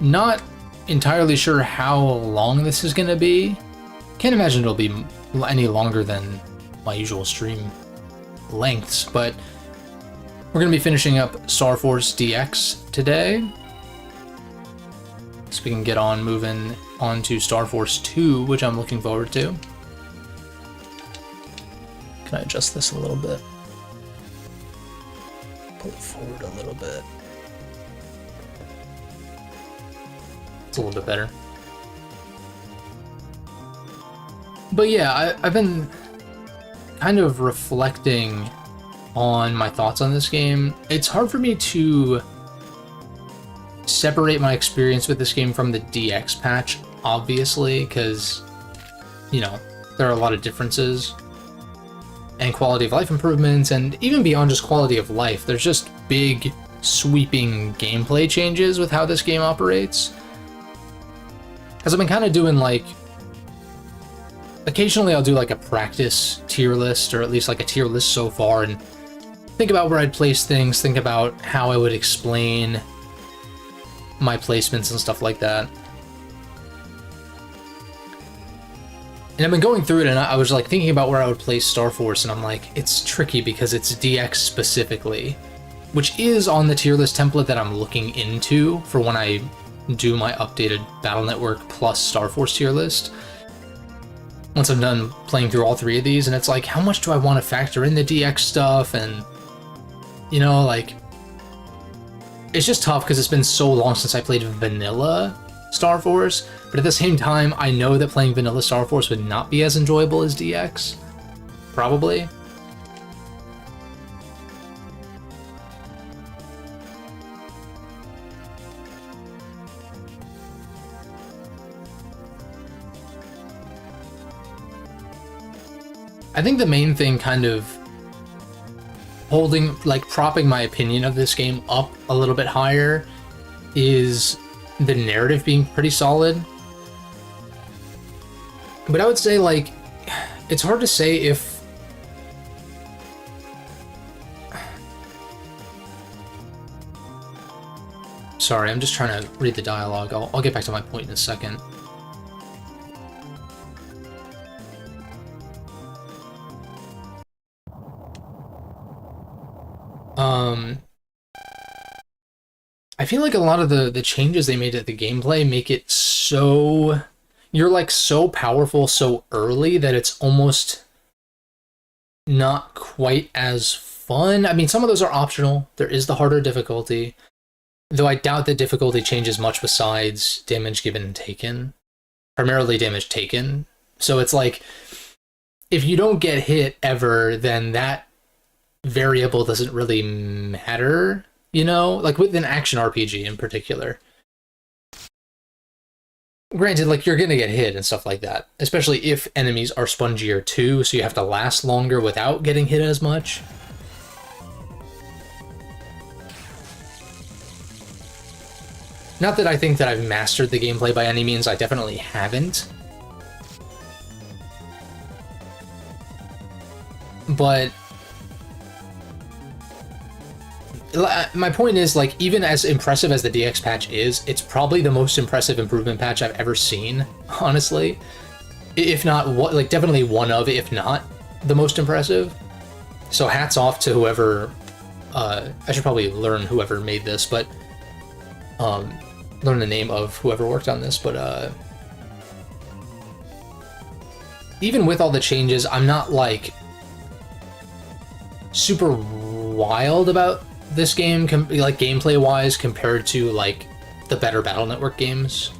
Not entirely sure how long this is going to be. Can't imagine it'll be any longer than my usual stream lengths, but we're going to be finishing up Star Force DX today. So we can get on moving on to Star Force 2, which I'm looking forward to. Can I adjust this a little bit? Pull it forward a little bit. It's a little bit better. But yeah, I've been kind of reflecting on my thoughts on this game. It's hard for me to separate my experience with this game from the DX patch, obviously, because, you know, there are a lot of differences and quality of life improvements, and even beyond just quality of life, there's just big, sweeping gameplay changes with how this game operates. Because I've been kind of doing, like, occasionally I'll do like a practice tier list, or at least like a tier list so far, and think about where I'd place things, think about how I would explain my placements and stuff like that. And I've been going through it, and I was like thinking about where I would place Star Force, and I'm like, it's tricky because it's DX specifically, which is on the tier list template that I'm looking into for when I do my updated Battle Network plus Star Force tier list. Once I'm done playing through all three of these, and it's like, how much do I want to factor in the DX stuff? And, you know, like, it's just tough because it's been so long since I played vanilla Star Force, but at the same time, I know that playing vanilla Star Force would not be as enjoyable as DX. Probably. I think the main thing kind of holding, like, propping my opinion of this game up a little bit higher is the narrative being pretty solid. But I would say, like, it's hard to say if... Sorry, I'm just trying to read the dialogue. I'll get back to my point in a second. I feel like a lot of the changes they made to the gameplay make it so... You're, like, so powerful so early that it's almost not quite as fun. I mean, some of those are optional. There is the harder difficulty, though I doubt that difficulty changes much besides damage given and taken. Primarily damage taken. So it's like, if you don't get hit ever, then that variable doesn't really matter, you know? Like with an action RPG in particular. Granted, like, you're gonna get hit and stuff like that, especially if enemies are spongier too, so you have to last longer without getting hit as much. Not that I think that I've mastered the gameplay by any means, I definitely haven't. But my point is, like, even as impressive as the DX patch is, it's probably the most impressive improvement patch I've ever seen, honestly. If not, like, definitely one of, if not the most impressive. So hats off to whoever, I should probably learn whoever made this, but, learn the name of whoever worked on this, but, even with all the changes, I'm not, like, super wild about this game, like, gameplay-wise, compared to, like, the better Battle Network games.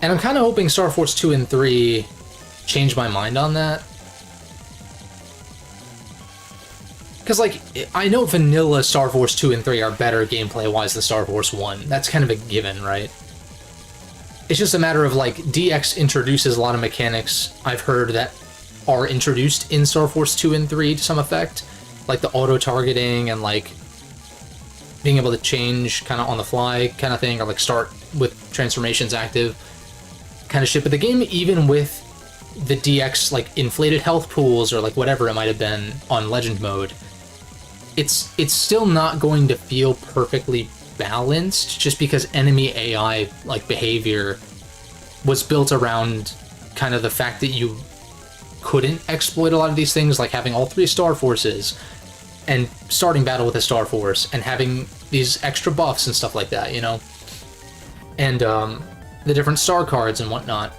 And I'm kind of hoping Star Force 2 and 3 change my mind on that. Because, like, I know vanilla Star Force 2 and 3 are better gameplay-wise than Star Force 1. That's kind of a given, right? It's just a matter of, like, DX introduces a lot of mechanics I've heard that are introduced in Star Force 2 and 3 to some effect, like the auto-targeting and, like, being able to change kind of on the fly kind of thing, or, like, start with transformations active kind of shit. But the game, even with the DX, like, inflated health pools or, like, whatever it might have been on Legend mode, it's still not going to feel perfectly balanced just because enemy AI like behavior was built around kind of the fact that you couldn't exploit a lot of these things, like having all 3 Star Forces and starting battle with a Star Force and having these extra buffs and stuff like that, you know? And the different star cards and whatnot.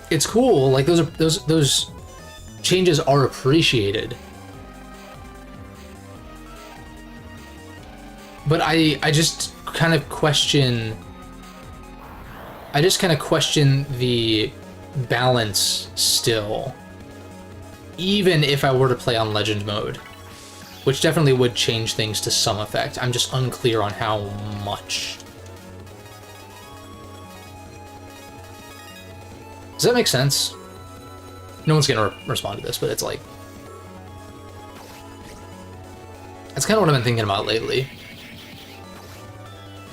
It's cool, like those changes are appreciated. But I just kind of question the balance still, even if I were to play on Legend mode, which definitely would change things to some effect. I'm just unclear on how much. Does that make sense? No one's gonna respond to this, but it's like... That's kind of what I've been thinking about lately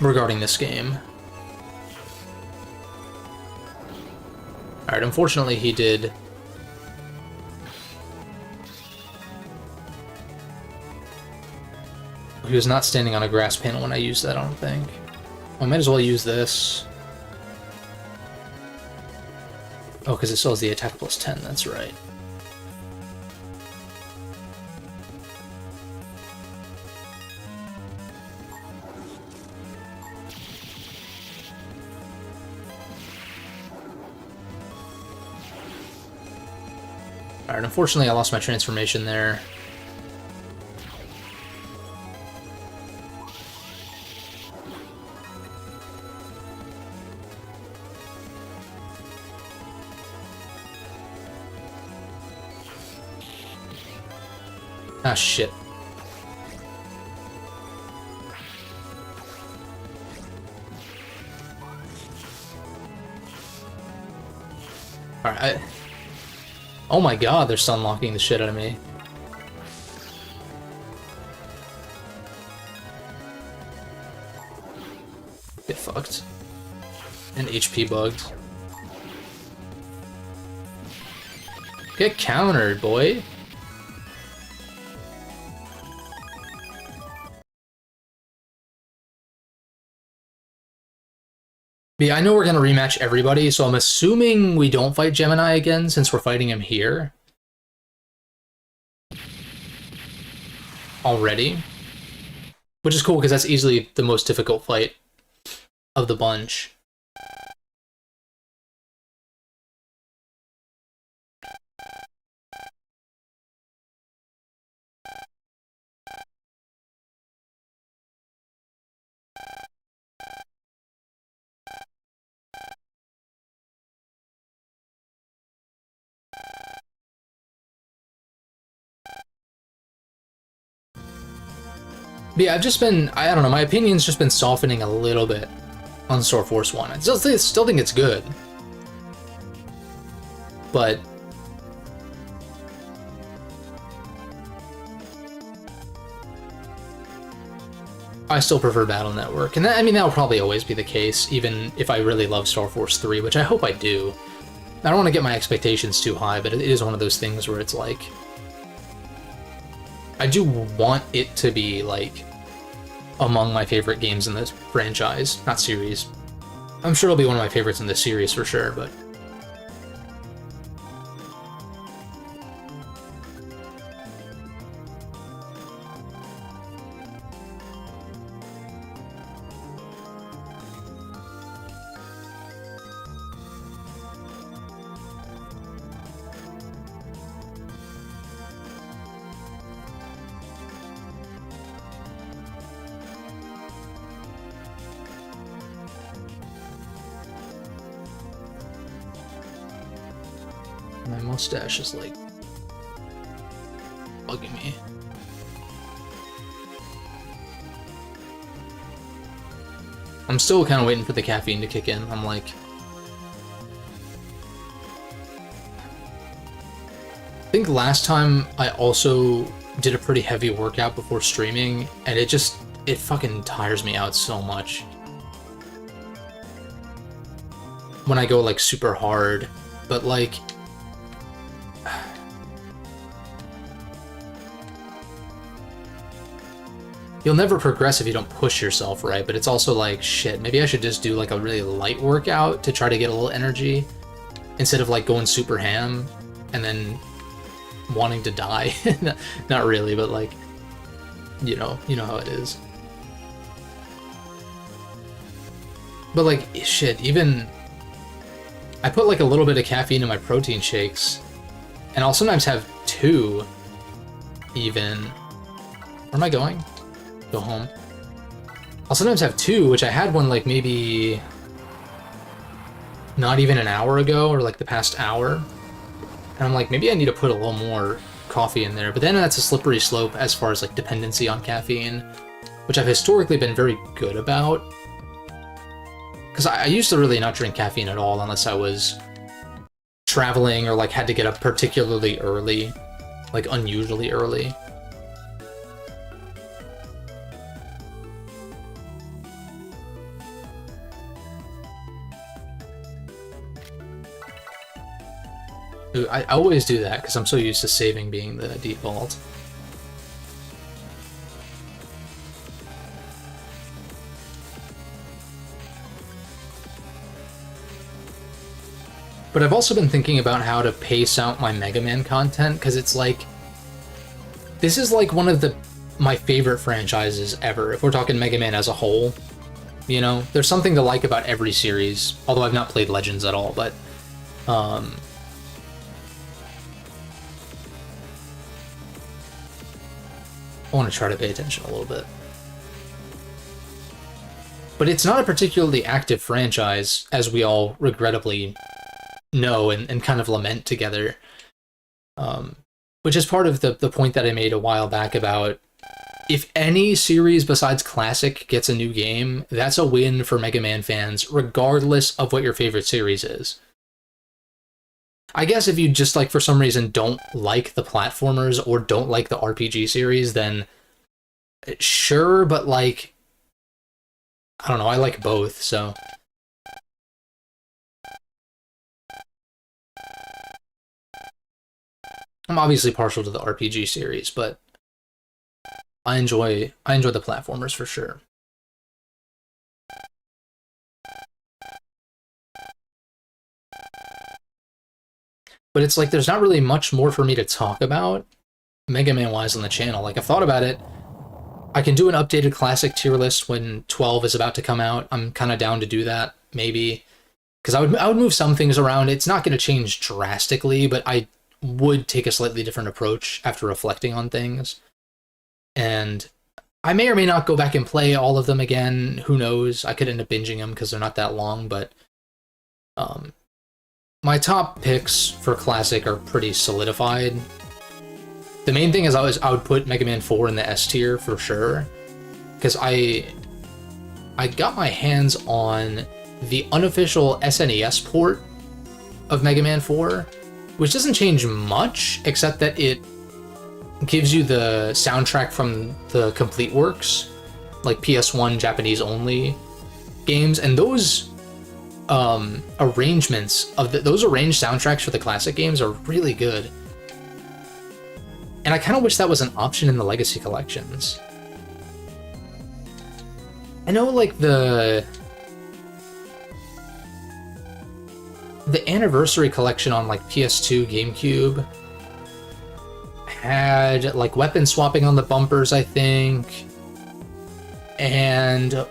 regarding this game. Alright, unfortunately he did... He was not standing on a grass panel when I used that, I don't think. I might as well use this. Oh, because it still has the attack plus 10, that's right. Alright, unfortunately I lost my transformation there. Ah, shit. Alright, oh my god, they're sunlocking the shit out of me. Get fucked. And HP bugged. Get countered, boy. Yeah, I know we're gonna rematch everybody, so I'm assuming we don't fight Gemini again since we're fighting him here. Already. Which is cool, because that's easily the most difficult fight of the bunch. But yeah, I've just been, I don't know, my opinion's just been softening a little bit on Star Force 1. I still think it's good. But I still prefer Battle Network. And that, I mean, that'll probably always be the case, even if I really love Star Force 3, which I hope I do. I don't want to get my expectations too high, but it is one of those things where it's like... I do want it to be, like, among my favorite games in this franchise, not series. I'm sure it'll be one of my favorites in this series for sure, but... My mustache is, like, bugging me. I'm still kind of waiting for the caffeine to kick in. I'm like... I think last time I also did a pretty heavy workout before streaming, and it fucking tires me out so much. When I go, like, super hard. But, like... you'll never progress if you don't push yourself, right? But it's also like, shit, maybe I should just do like a really light workout to try to get a little energy instead of like going super ham and then wanting to die. Not really, but like, you know how it is. But like, shit, even I put like a little bit of caffeine in my protein shakes, and I'll sometimes have 2 even. Where am I going? Go home. I'll sometimes have 2, which I had one like maybe not even an hour ago, or like the past hour. And I'm like, maybe I need to put a little more coffee in there. But then that's a slippery slope as far as like dependency on caffeine, which I've historically been very good about. Because I used to really not drink caffeine at all unless I was traveling or like had to get up particularly early, like unusually early. I always do that because I'm so used to saving being the default. But I've also been thinking about how to pace out my Mega Man content, because it's like, this is like one of my favorite franchises ever, if we're talking Mega Man as a whole. You know, there's something to like about every series, although I've not played Legends at all, but I want to try to pay attention a little bit. But it's not a particularly active franchise, as we all regrettably know and kind of lament together. Which is part of the point that I made a while back about, if any series besides Classic gets a new game, that's a win for Mega Man fans, regardless of what your favorite series is. I guess if you just, like, for some reason don't like the platformers or don't like the RPG series, then sure, but, like, I don't know, I like both, so. I'm obviously partial to the RPG series, but I enjoy the platformers for sure. But it's like there's not really much more for me to talk about Mega Man-wise on the channel. Like, I've thought about it. I can do an updated classic tier list when 12 is about to come out. I'm kind of down to do that, maybe. Because I would move some things around. It's not going to change drastically, but I would take a slightly different approach after reflecting on things. And I may or may not go back and play all of them again. Who knows? I could end up binging them because they're not that long, but my top picks for Classic are pretty solidified. The main thing is I would put Mega Man 4 in the S tier for sure, because I got my hands on the unofficial SNES port of Mega Man 4, which doesn't change much, except that it gives you the soundtrack from the Complete Works, like PS1 Japanese only games, and those arrangements of those arranged soundtracks for the classic games are really good. And I kind of wish that was an option in the Legacy collections. I know, like, the Anniversary collection on, like, PS2, GameCube had, like, weapon swapping on the bumpers, I think, and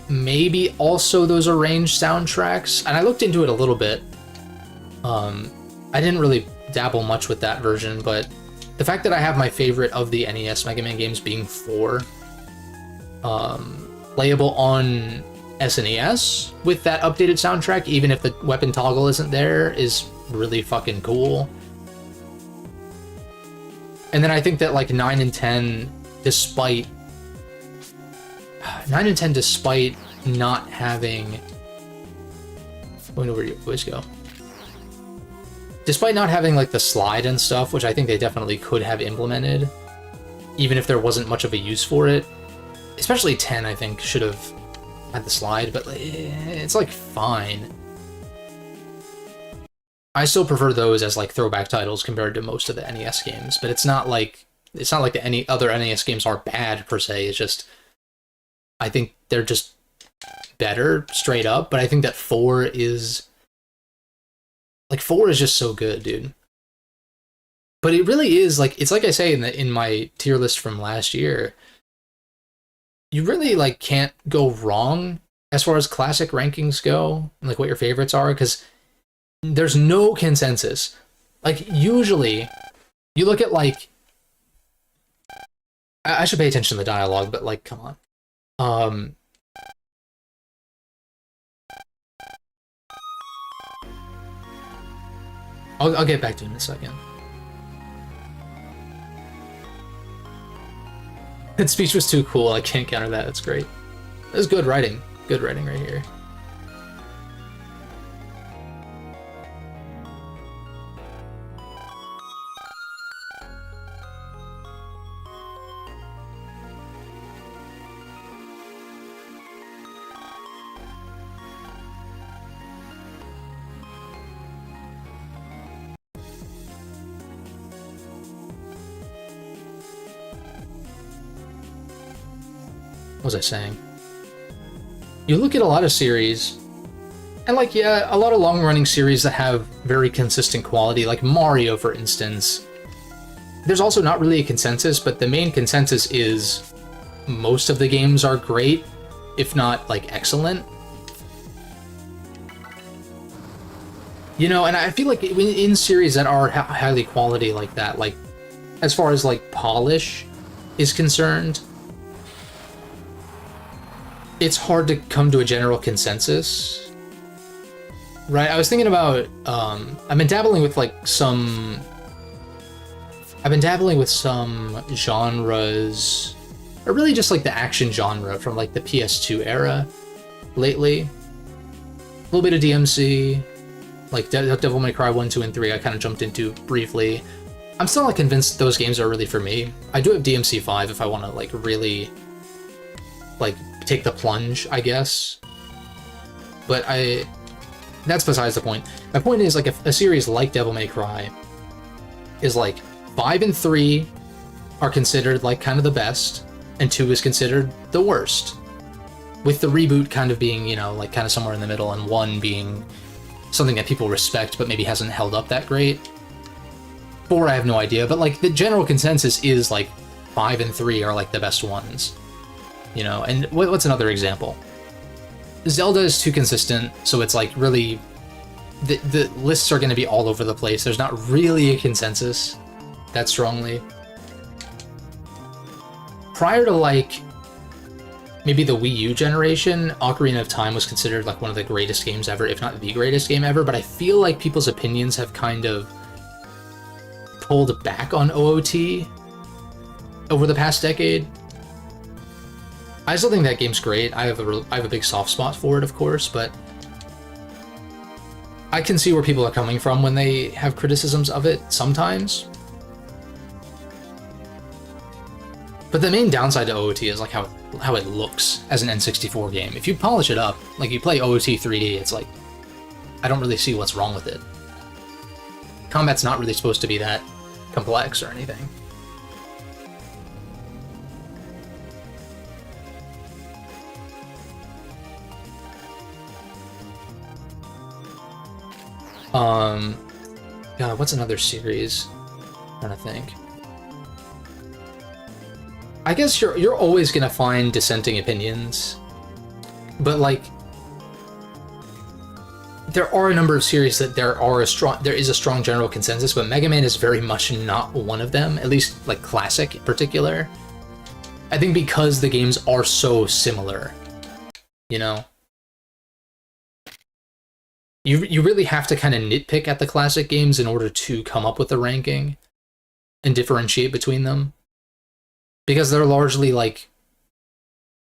maybe also those arranged soundtracks. And I looked into it a little bit. I didn't really dabble much with that version, but the fact that I have my favorite of the NES Mega Man games being 4, playable on SNES with that updated soundtrack, even if the weapon toggle isn't there, is really fucking cool. And then I think that, like, 9 and 10, despite not having... I wonder where you always go. Despite not having, like, the slide and stuff, which I think they definitely could have implemented, even if there wasn't much of a use for it. Especially 10, I think, should have had the slide, but it's, like, fine. I still prefer those as, like, throwback titles compared to most of the NES games, but it's not like It's not like any other NES games are bad per se. It's just I think they're just better straight up. But I think that 4 is just so good, dude. But it really is like it's like I say in my tier list from last year. You really like can't go wrong as far as classic rankings go, like what your favorites are, because there's no consensus. Like usually, you look at like I should pay attention to the dialogue, but like, come on. I'll get back to it in a second. That speech was too cool. I can't counter that. That's great. That's good writing. Good writing right here. What was I saying? You look at a lot of series, and like, yeah, a lot of long-running series that have very consistent quality, like Mario, for instance. There's also not really a consensus, but the main consensus is most of the games are great, if not, like, excellent. You know, and I feel like in series that are highly quality like that, like, as far as, like, polish is concerned, it's hard to come to a general consensus, right? I was thinking about, I've been dabbling with some genres, or really just like the action genre from like the PS2 era lately. A little bit of DMC, like Devil May Cry 1, 2, and 3 I kind of jumped into briefly. I'm still not convinced those games are really for me. I do have DMC 5 if I want to like really like take the plunge, I guess. But that's besides the point. My point is, like, if a series like Devil May Cry is like 5 and 3 are considered like kind of the best, and 2 is considered the worst, with the reboot kind of being, you know, like kind of somewhere in the middle, and 1 being something that people respect but maybe hasn't held up that great. 4, I have no idea, but like the general consensus is like 5 and 3 are like the best ones. You know, and what's another example? Zelda is too consistent, so it's like really the lists are going to be all over the place. There's not really a consensus that strongly. Prior to like maybe the Wii U generation, Ocarina of Time was considered like one of the greatest games ever, if not the greatest game ever, but I feel like people's opinions have kind of pulled back on OOT over the past decade. I still think that game's great. I have a big soft spot for it, of course, but I can see where people are coming from when they have criticisms of it sometimes. But the main downside to OOT is like how it looks as an N64 game. If you polish it up, like you play OOT 3D, it's like I don't really see what's wrong with it. Combat's not really supposed to be that complex or anything. God, what's another series? I'm trying to think. I guess you're always gonna find dissenting opinions, but like there are a number of series that there is a strong general consensus, but Mega Man is very much not one of them. At least like classic in particular. I think because the games are so similar, you know. You really have to kind of nitpick at the classic games in order to come up with a ranking and differentiate between them, because they're largely like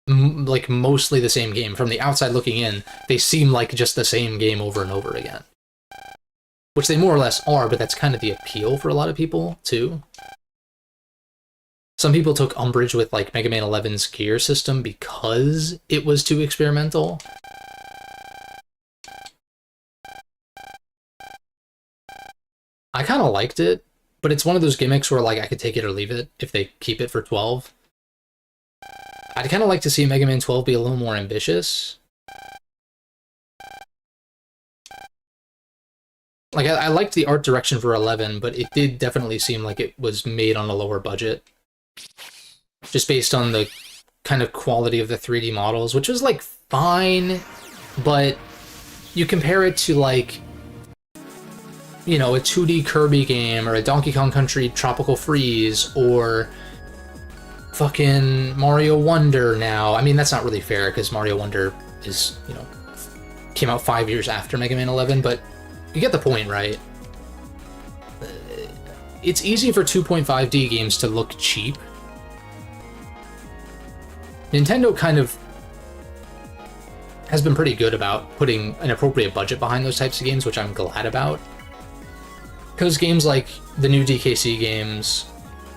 mostly the same game. From the outside looking in, they seem like just the same game over and over again, which they more or less are, but that's kind of the appeal for a lot of people too. Some people took umbrage with like Mega Man 11's gear system because it was too experimental. I kind of liked it, but it's one of those gimmicks where like I could take it or leave it if they keep it for 12. I'd kind of like to see Mega Man 12 be a little more ambitious. Like, I liked the art direction for 11, but it did definitely seem like it was made on a lower budget. Just based on the kind of quality of the 3D models, which was, like, fine, but you compare it to, like, you know, a 2D Kirby game, or a Donkey Kong Country Tropical Freeze, or fucking Mario Wonder now. I mean, that's not really fair, because Mario Wonder is, you know, came out 5 years after Mega Man 11, but you get the point, right? It's easy for 2.5D games to look cheap. Nintendo kind of has been pretty good about putting an appropriate budget behind those types of games, which I'm glad about. Because games like the new DKC games,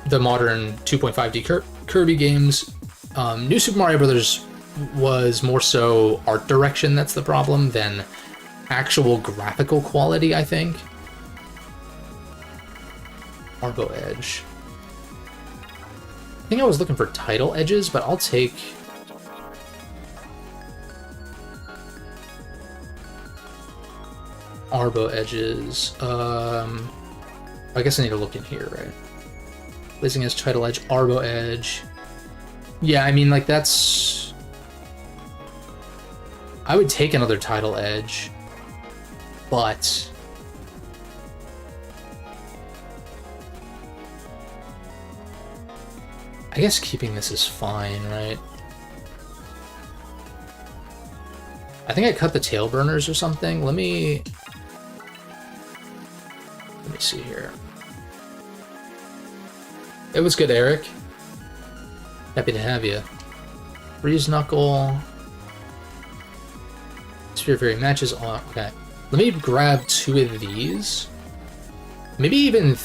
the modern 2.5D Kirby games, New Super Mario Bros. Was more so art direction that's the problem than actual graphical quality, I think. Arbo Edge. I think I was looking for title edges, but I'll take... Arbo edges. I guess I need to look in here, right? Blazing Edge, title edge, Arbo Edge. Yeah, I mean, like, that's... I would take another title edge, but... I guess keeping this is fine, right? I think I cut the tail burners or something. Let me see here. It was good, Eric. Happy to have you. Freeze Knuckle. Sphere Fairy matches on. Okay. Let me grab 2 of these. Maybe even...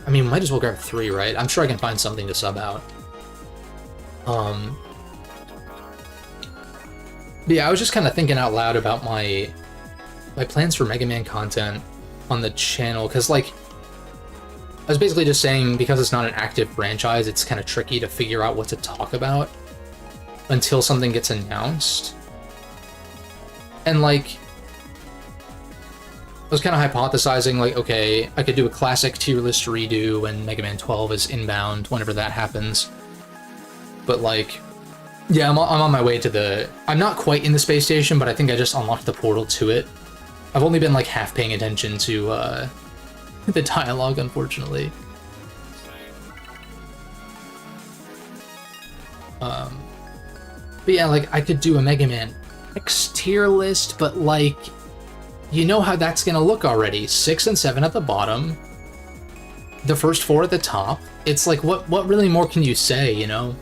I mean, might as well grab 3, right? I'm sure I can find something to sub out. But yeah, I was just kind of thinking out loud about my plans for Mega Man content on the channel, because, like, I was basically just saying, because it's not an active franchise, it's kind of tricky to figure out what to talk about until something gets announced. And, like, I was kind of hypothesizing, like, okay, I could do a classic tier list redo when Mega Man 12 is inbound, whenever that happens. But, like, yeah, I'm on my way to the... I'm not quite in the space station, but I think I just unlocked the portal to it. I've only been, like, half paying attention to the dialogue, unfortunately. But yeah, like, I could do a Mega Man X tier list, but, like, you know how that's gonna look already. 6 and 7 at the bottom, the first 4 at the top. It's like, what really more can you say, you know?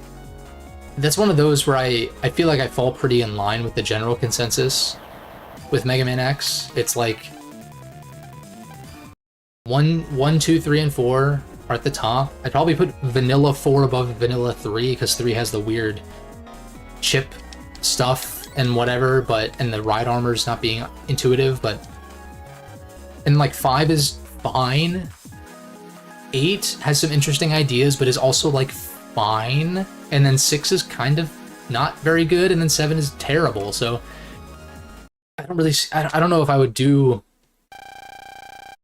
That's one of those where I feel like I fall pretty in line with the general consensus with Mega Man X. It's like 1, 2, 3, and 4 are at the top. I'd probably put Vanilla 4 above Vanilla 3, because 3 has the weird chip stuff and whatever, and the ride armor's not being intuitive, and like 5 is fine. 8 has some interesting ideas, but is also like fine. And then 6 is kind of not very good, and then 7 is terrible. So I don't know if I would do... I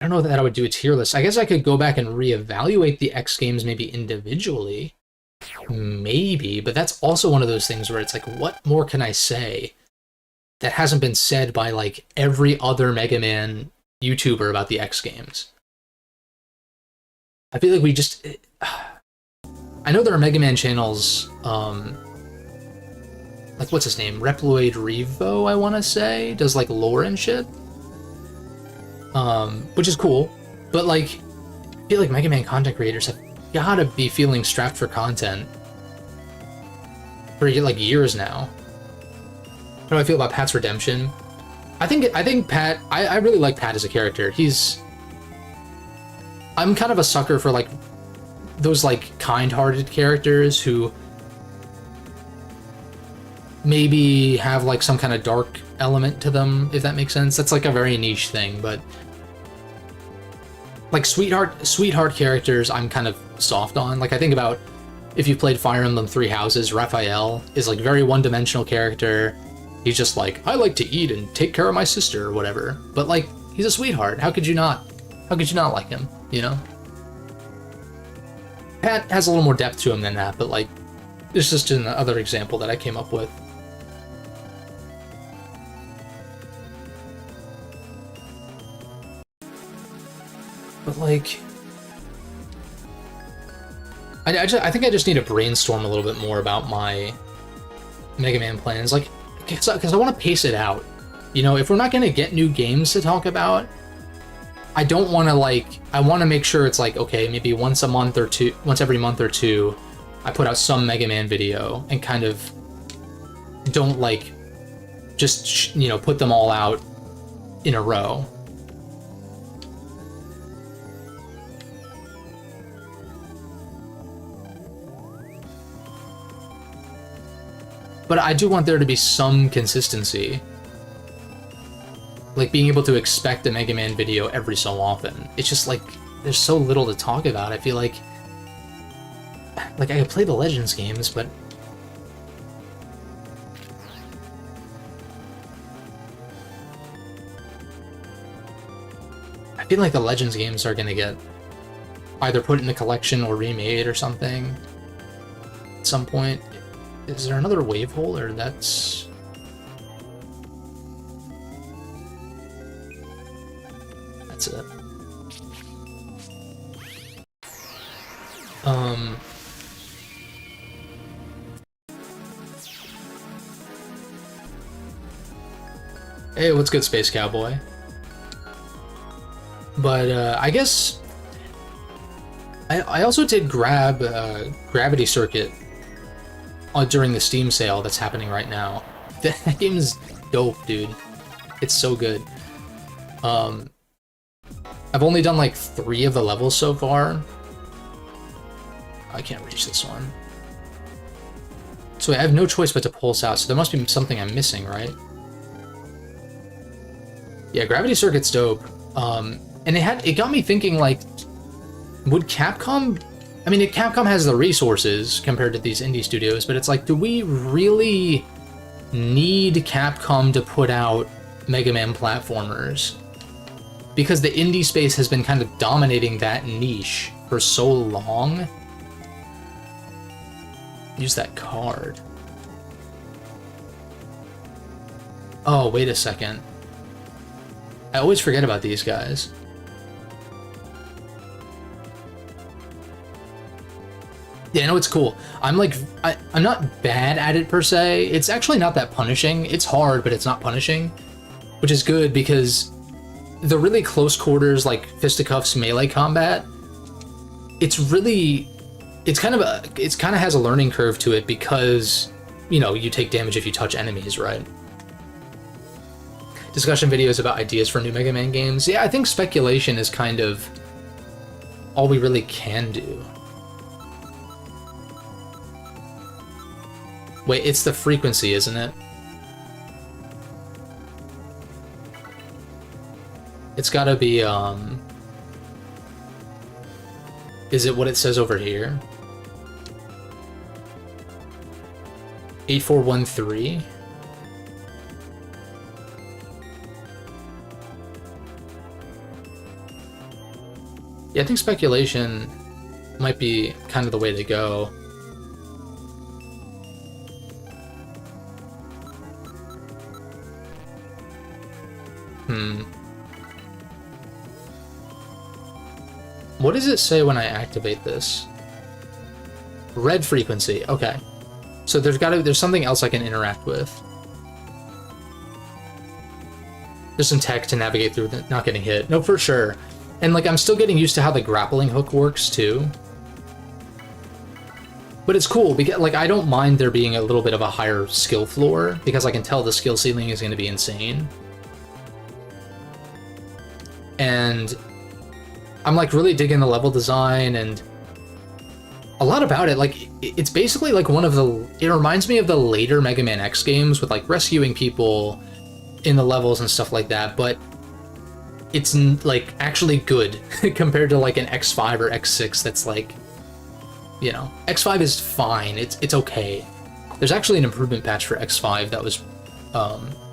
don't know that I would do a tier list. I guess I could go back and reevaluate the X games maybe individually. Maybe, but that's also one of those things where it's like, what more can I say that hasn't been said by, like, every other Mega Man YouTuber about the X games? I feel like we just... I know there are Mega Man channels, like, what's his name? Reploid Revo, I want to say, does, like, lore and shit. Which is cool, but, like, I feel like Mega Man content creators have gotta be feeling strapped for content for, like, years now. How do I feel about Pat's redemption? I think Pat, I really like Pat as a character. I'm kind of a sucker for, like, those, like, kind-hearted characters who maybe have, like, some kind of dark element to them, if that makes sense. That's, like, a very niche thing, but like sweetheart characters I'm kind of soft on. Like I think about if you played Fire Emblem Three Houses, Raphael is like very one-dimensional character. He's just like, I like to eat and take care of my sister or whatever. But like he's a sweetheart. How could you not like him, you know? Pat has a little more depth to him than that, but like it's just another example that I came up with. But like, I think I just need to brainstorm a little bit more about my Mega Man plans, like, because I want to pace it out. You know, if we're not gonna get new games to talk about, I don't want to like. I want to make sure it's like, okay, maybe once every month or two, I put out some Mega Man video and kind of don't like just you know put them all out in a row. But I do want there to be some consistency. Like being able to expect a Mega Man video every so often. It's just like, there's so little to talk about. I feel like I could play the Legends games, but I feel like the Legends games are gonna get either put in the collection or remade or something at some point. Is there another wave hole, or that's... That's it. Hey, what's good, Space Cowboy? But, I guess... I also did grab Gravity Circuit during the Steam sale that's happening right now. That game's dope, dude. It's so good. I've only done like 3 of the levels so far. I can't reach this one. So I have no choice but to pulse out, so there must be something I'm missing, right? Yeah, Gravity Circuit's dope. And it got me thinking, like, would Capcom... I mean, Capcom has the resources compared to these indie studios, but it's like, do we really need Capcom to put out Mega Man platformers? Because the indie space has been kind of dominating that niche for so long. Use that card. Oh, wait a second. I always forget about these guys. Yeah, no, it's cool. I'm like, I'm not bad at it per se. It's actually not that punishing. It's hard, but it's not punishing, which is good because the really close quarters, like fisticuffs melee combat, it kind of has a learning curve to it because, you know, you take damage if you touch enemies, right? Discussion videos about ideas for new Mega Man games. Yeah, I think speculation is kind of all we really can do. Wait, it's the frequency, isn't it? It's gotta be, is it what it says over here? 8413? Yeah, I think speculation might be kind of the way to go. What does it say when I activate this? Red frequency, okay. So there's something else I can interact with. There's some tech to navigate through not getting hit. No, for sure. And like, I'm still getting used to how the grappling hook works too. But it's cool because like, I don't mind there being a little bit of a higher skill floor because I can tell the skill ceiling is going to be insane. And I'm like really digging the level design and a lot about it. Like, it's basically like it reminds me of the later Mega Man X games with like rescuing people in the levels and stuff like that, but it's like actually good compared to like an X5 or X6 that's like, you know, X5 is fine, it's okay. There's actually an improvement patch for X5 that was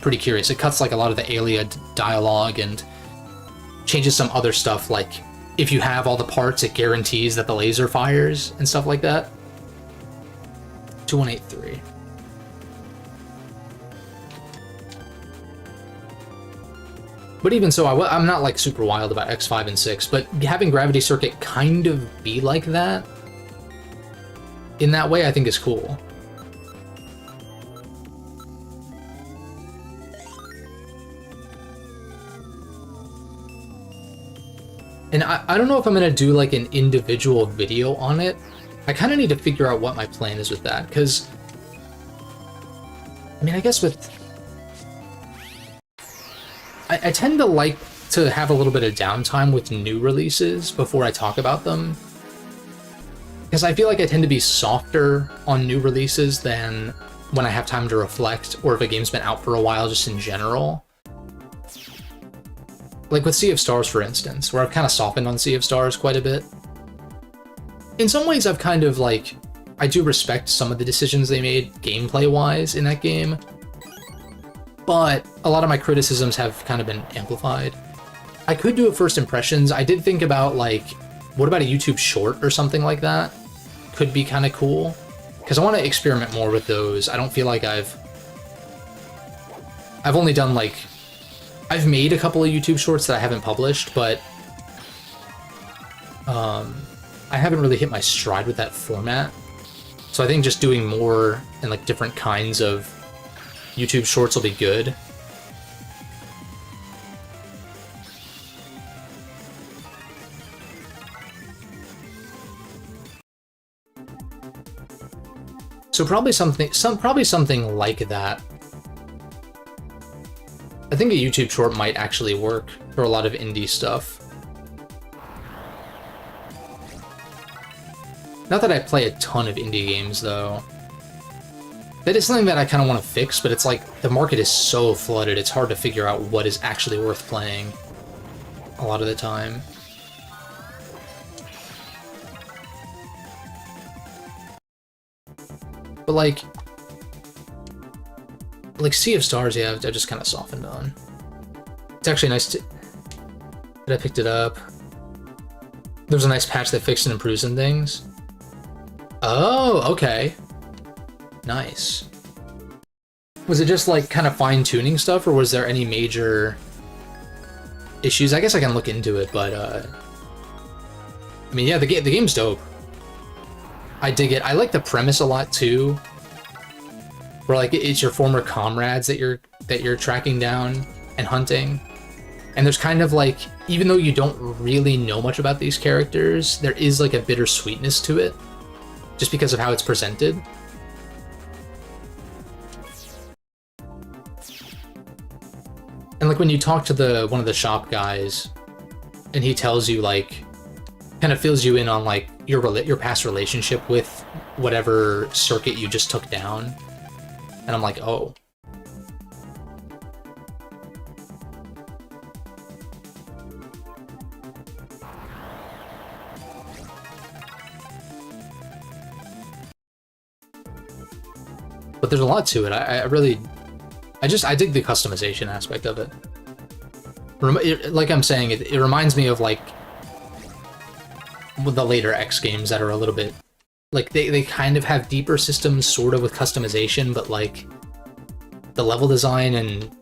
pretty curious. It cuts like a lot of the Alia dialogue and changes some other stuff, like if you have all the parts, it guarantees that the laser fires and stuff like that. 2183. But even so, I'm not like super wild about X5 and 6, but having Gravity Circuit kind of be like that, in that way, I think is cool. And I don't know if I'm going to do like an individual video on it. I kind of need to figure out what my plan is with that, because, I mean, I guess with... I tend to like to have a little bit of downtime with new releases before I talk about them, because I feel like I tend to be softer on new releases than when I have time to reflect, or if a game's been out for a while just in general. Like with Sea of Stars, for instance, where I've kind of softened on Sea of Stars quite a bit. In some ways, I've kind of like... I do respect some of the decisions they made gameplay-wise in that game, but a lot of my criticisms have kind of been amplified. I could do a first impressions. I did think about, like, what about a YouTube short or something like that? Could be kind of cool, because I want to experiment more with those. I don't feel like I've only done, like... I've made a couple of YouTube shorts that I haven't published, but I haven't really hit my stride with that format. So I think just doing more and like different kinds of YouTube shorts will be good. So probably something like that. I think a YouTube short might actually work for a lot of indie stuff. Not that I play a ton of indie games, though. That is something that I kind of want to fix, but it's like, the market is so flooded, it's hard to figure out what is actually worth playing a lot of the time. But like Sea of Stars, yeah, I've just kind of softened on. It's actually nice that I picked it up. There was a nice patch that fixed and improved some things. Oh, okay. Nice. Was it just like kind of fine-tuning stuff, or was there any major issues? I guess I can look into it, but I mean, yeah, the game's dope. I dig it. I like the premise a lot too, where like it's your former comrades that you're tracking down and hunting, and there's kind of like, even though you don't really know much about these characters, there is like a bittersweetness to it, just because of how it's presented. And like when you talk to one of the shop guys, and he tells you, like, kind of fills you in on like your past relationship with whatever circuit you just took down, and I'm like, oh. But there's a lot to it. I dig the customization aspect of it. Like I'm saying, it reminds me of like the later X games that are a little bit like they kind of have deeper systems sort of with customization, but like the level design and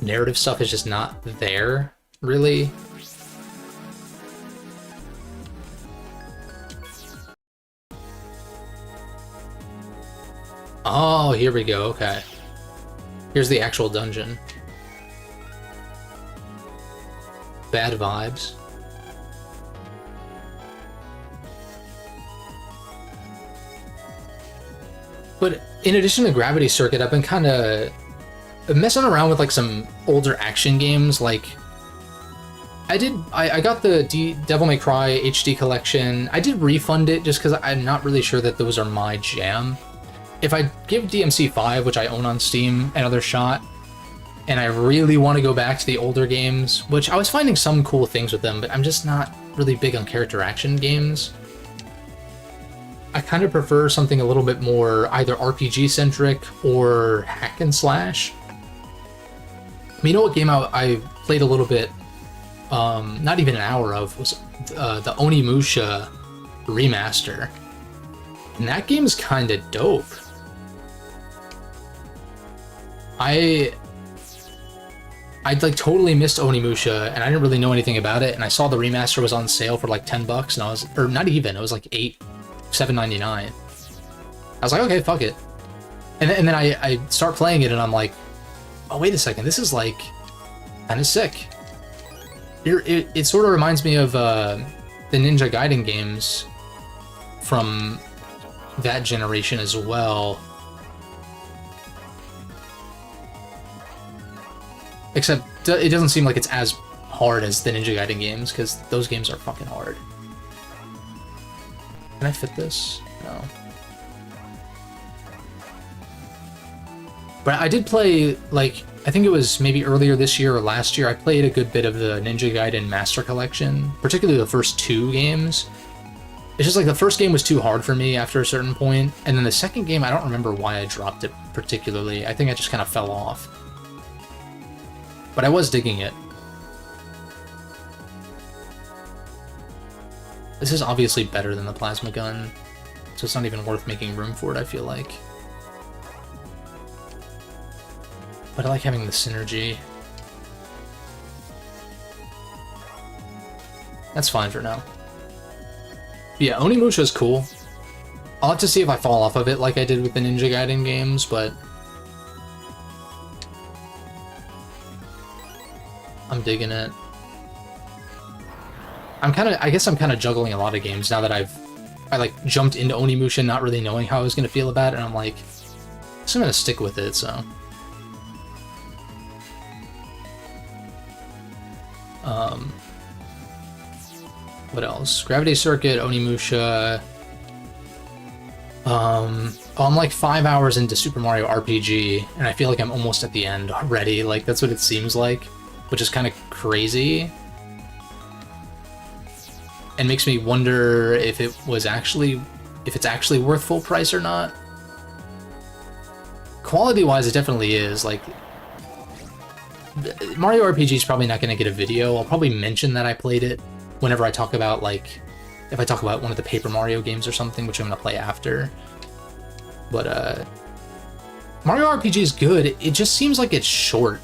narrative stuff is just not there really. Oh, here we go. Okay. Here's the actual dungeon. Bad vibes. But in addition to Gravity Circuit, I've been kind of messing around with like some older action games. Like I got the Devil May Cry HD collection. I did refund it just because I'm not really sure that those are my jam. If I give DMC5, which I own on Steam, another shot, and I really want to go back to the older games, which I was finding some cool things with them, but I'm just not really big on character action games. I kind of prefer something a little bit more either RPG-centric or hack and slash. You know what game I played a little bit, not even an hour of, was the Onimusha remaster. And that game's kind of dope. I'd like totally missed Onimusha, and I didn't really know anything about it, and I saw the remaster was on sale for like $10, and I was, or not even, it was like $7.99. I was like, okay, fuck it. And then I start playing it, and I'm like, oh, wait a second, this is like kind of sick. It sort of reminds me of the Ninja Gaiden games from that generation as well. Except it doesn't seem like it's as hard as the Ninja Gaiden games, because those games are fucking hard. Can I fit this? No. But I did play, like, I think it was maybe earlier this year or last year, I played a good bit of the Ninja Gaiden Master Collection, particularly the first 2 games. It's just like the first game was too hard for me after a certain point, and then the second game, I don't remember why I dropped it particularly. I think I just kind of fell off. But I was digging it. This is obviously better than the plasma gun, so it's not even worth making room for it, I feel like. But I like having the synergy. That's fine for now. Yeah, Onimusha is cool. I'll have to see if I fall off of it like I did with the Ninja Gaiden games, but I'm digging it. I guess I'm kind of juggling a lot of games now that I like jumped into Onimusha not really knowing how I was going to feel about it, and I'm like, I'm going to stick with it, so. What else? Gravity Circuit, Onimusha. Oh, I'm like 5 hours into Super Mario RPG, and I feel like I'm almost at the end already. Like, that's what it seems like, which is kind of crazy. And makes me wonder if it's actually worth full price or not. Quality-wise, it definitely is. Like, Mario RPG is probably not going to get a video. I'll probably mention that I played it whenever I talk about, like, if I talk about one of the Paper Mario games or something, which I'm going to play after. But, Mario RPG is good. It just seems like it's short.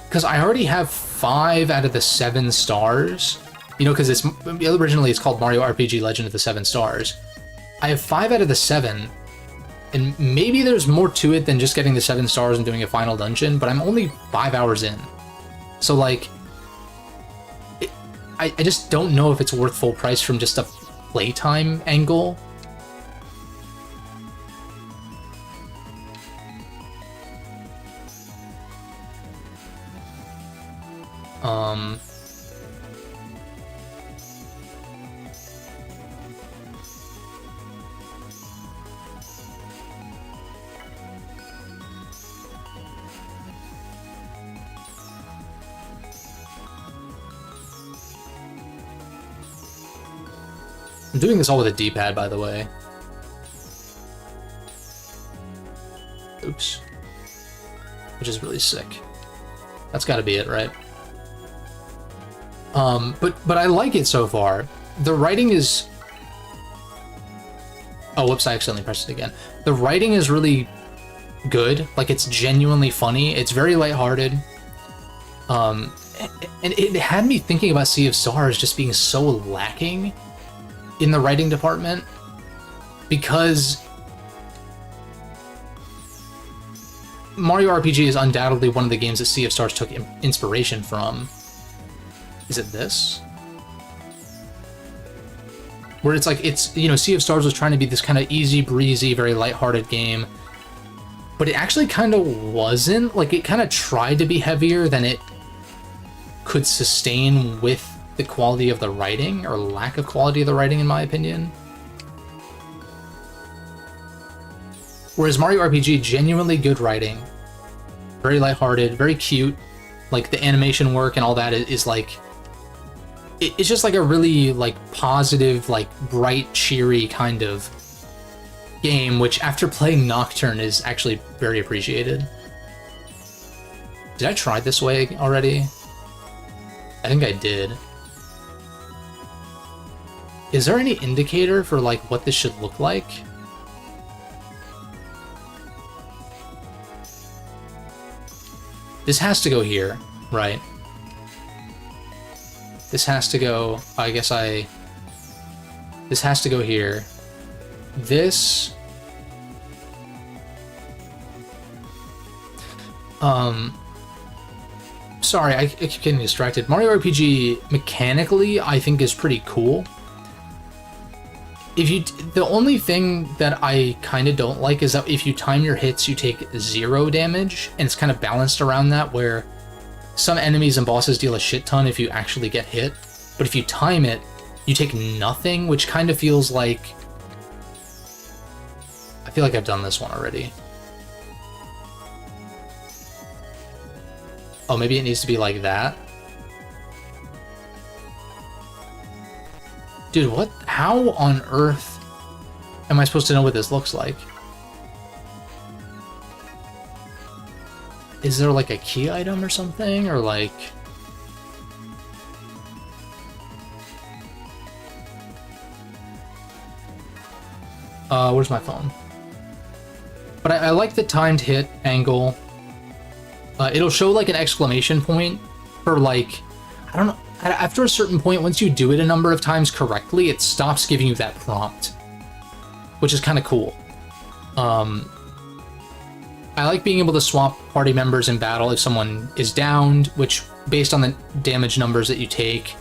Because I already have 5 out of the 7 stars. You know, because originally it's called Mario RPG Legend of the 7 Stars. I have 5 out of the 7, and maybe there's more to it than just getting the 7 stars and doing a final dungeon, but I'm only 5 hours in. So, like, I just don't know if it's worth full price from just a playtime angle. I'm doing this all with a D-pad, by the way. Oops. Which is really sick. That's gotta be it, right? But I like it so far. The writing is... Oh, whoops, I accidentally pressed it again. The writing is really good. Like, it's genuinely funny. It's very lighthearted. And it had me thinking about Sea of Stars just being so lacking in the writing department, because Mario RPG is undoubtedly one of the games that Sea of Stars took inspiration from. Is it this? Where it's like, it's, you know, Sea of Stars was trying to be this kind of easy breezy, very lighthearted game, but it actually kind of wasn't. Like, it kind of tried to be heavier than it could sustain with the quality of the writing, or lack of quality of the writing, in my opinion. Whereas Mario RPG, genuinely good writing, very lighthearted, very cute. Like the animation work and all that is like, it's just like a really like positive, like bright, cheery kind of game, which after playing Nocturne is actually very appreciated. Did I try this way already? I think I did. Is there any indicator for like what this should look like? This has to go here, right? This has to go, I guess this has to go here. This, sorry, I keep getting distracted. Mario RPG mechanically, I think is pretty cool. The only thing that I kind of don't like is that if you time your hits, you take 0 damage, and it's kind of balanced around that, where some enemies and bosses deal a shit ton if you actually get hit, but if you time it, you take nothing, which kind of feels like... I feel like I've done this one already. Oh, maybe it needs to be like that? Dude, what? How on earth am I supposed to know what this looks like? Is there like a key item or something? Or like... where's my phone? But I like the timed hit angle. It'll show like an exclamation point for like... I don't know. After a certain point, once you do it a number of times correctly, it stops giving you that prompt, which is kind of cool. I like being able to swap party members in battle if someone is downed, which, based on the damage numbers that you take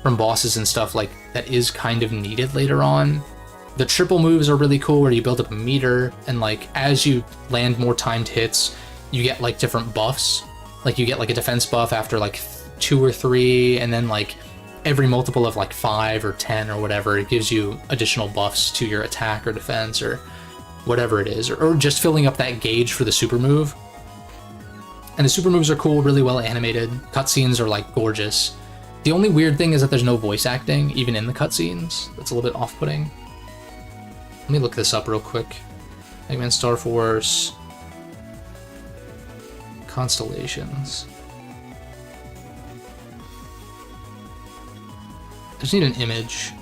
from bosses and stuff, like, that is kind of needed later on. The triple moves are really cool, where you build up a meter, and, like, as you land more timed hits, you get, like, different buffs. Like, you get, like, a defense buff after, like, 2 or 3, and then like every multiple of like 5 or 10 or whatever, it gives you additional buffs to your attack or defense or whatever it is, or just filling up that gauge for the super move. And the super moves are cool, really well animated. Cutscenes are like gorgeous. The only weird thing is that there's no voice acting, even in the cutscenes. That's a little bit off-putting. Let me look this up real quick. Mega Man Star Force Constellations. I just need an image.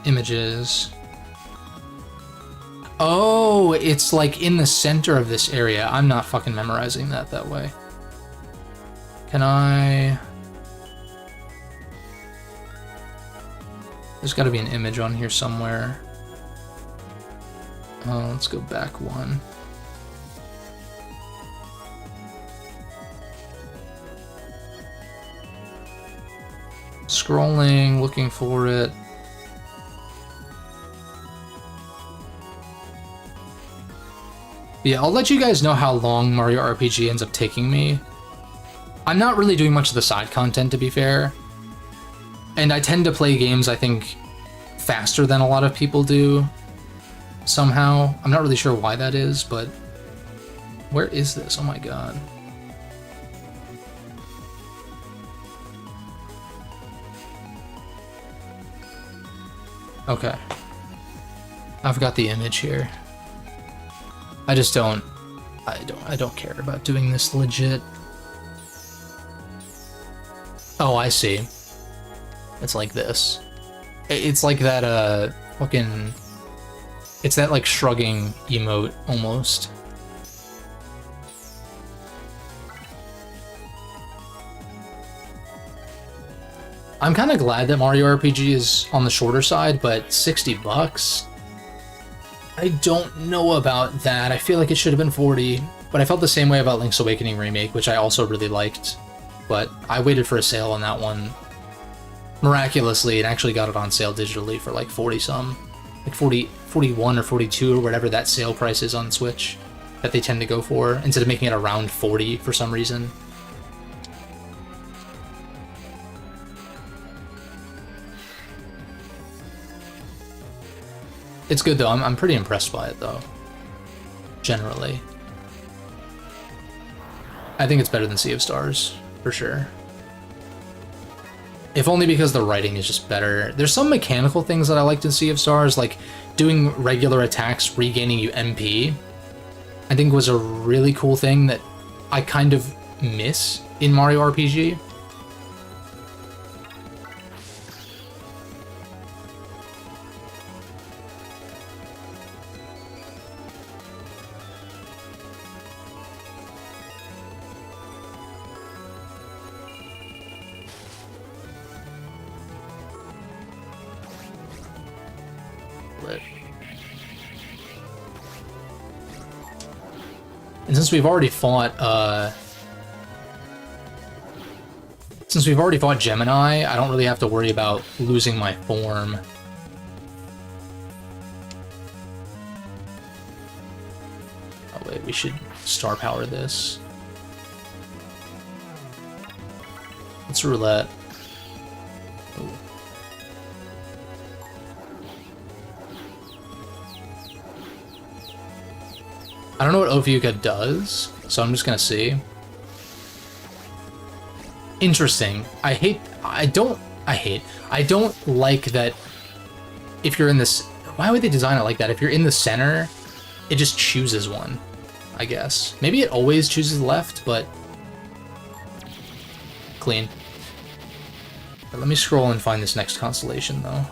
Images. Oh, it's like in the center of this area. I'm not fucking memorizing that way. Can I... There's gotta be an image on here somewhere. Let's go back one. Scrolling, looking for it. Yeah, I'll let you guys know how long Mario RPG ends up taking me. I'm not really doing much of the side content, to be fair. And I tend to play games, I think, faster than a lot of people do. Somehow. I'm not really sure why that is, but... Where is this? Oh my god. Okay. I've got the image here. I just don't care about doing this legit. Oh, I see. It's like this. It's like that, fucking... It's that, like, shrugging emote, almost. I'm kind of glad that Mario RPG is on the shorter side, but $60? I don't know about that. I feel like it should have been 40, but I felt the same way about Link's Awakening Remake, which I also really liked. But I waited for a sale on that one miraculously and actually got it on sale digitally for like 40-some. Like 41 or 42 or whatever that sale price is on Switch that they tend to go for, instead of making it around 40 for some reason. It's good though. I'm pretty impressed by it though. Generally. I think it's better than Sea of Stars, for sure. If only because the writing is just better. There's some mechanical things that I liked in Sea of Stars, like doing regular attacks, regaining you MP. I think was a really cool thing that I kind of miss in Mario RPG. And since we've already fought, Gemini, I don't really have to worry about losing my form. Oh wait, we should star power this. Let's roulette. Ooh. I don't know what Ophiuka does, so I'm just gonna see. Interesting. I don't like that if you're in this... Why would they design it like that? If you're in the center, it just chooses one, I guess. Maybe it always chooses left, but... Clean. But let me scroll and find this next constellation, though.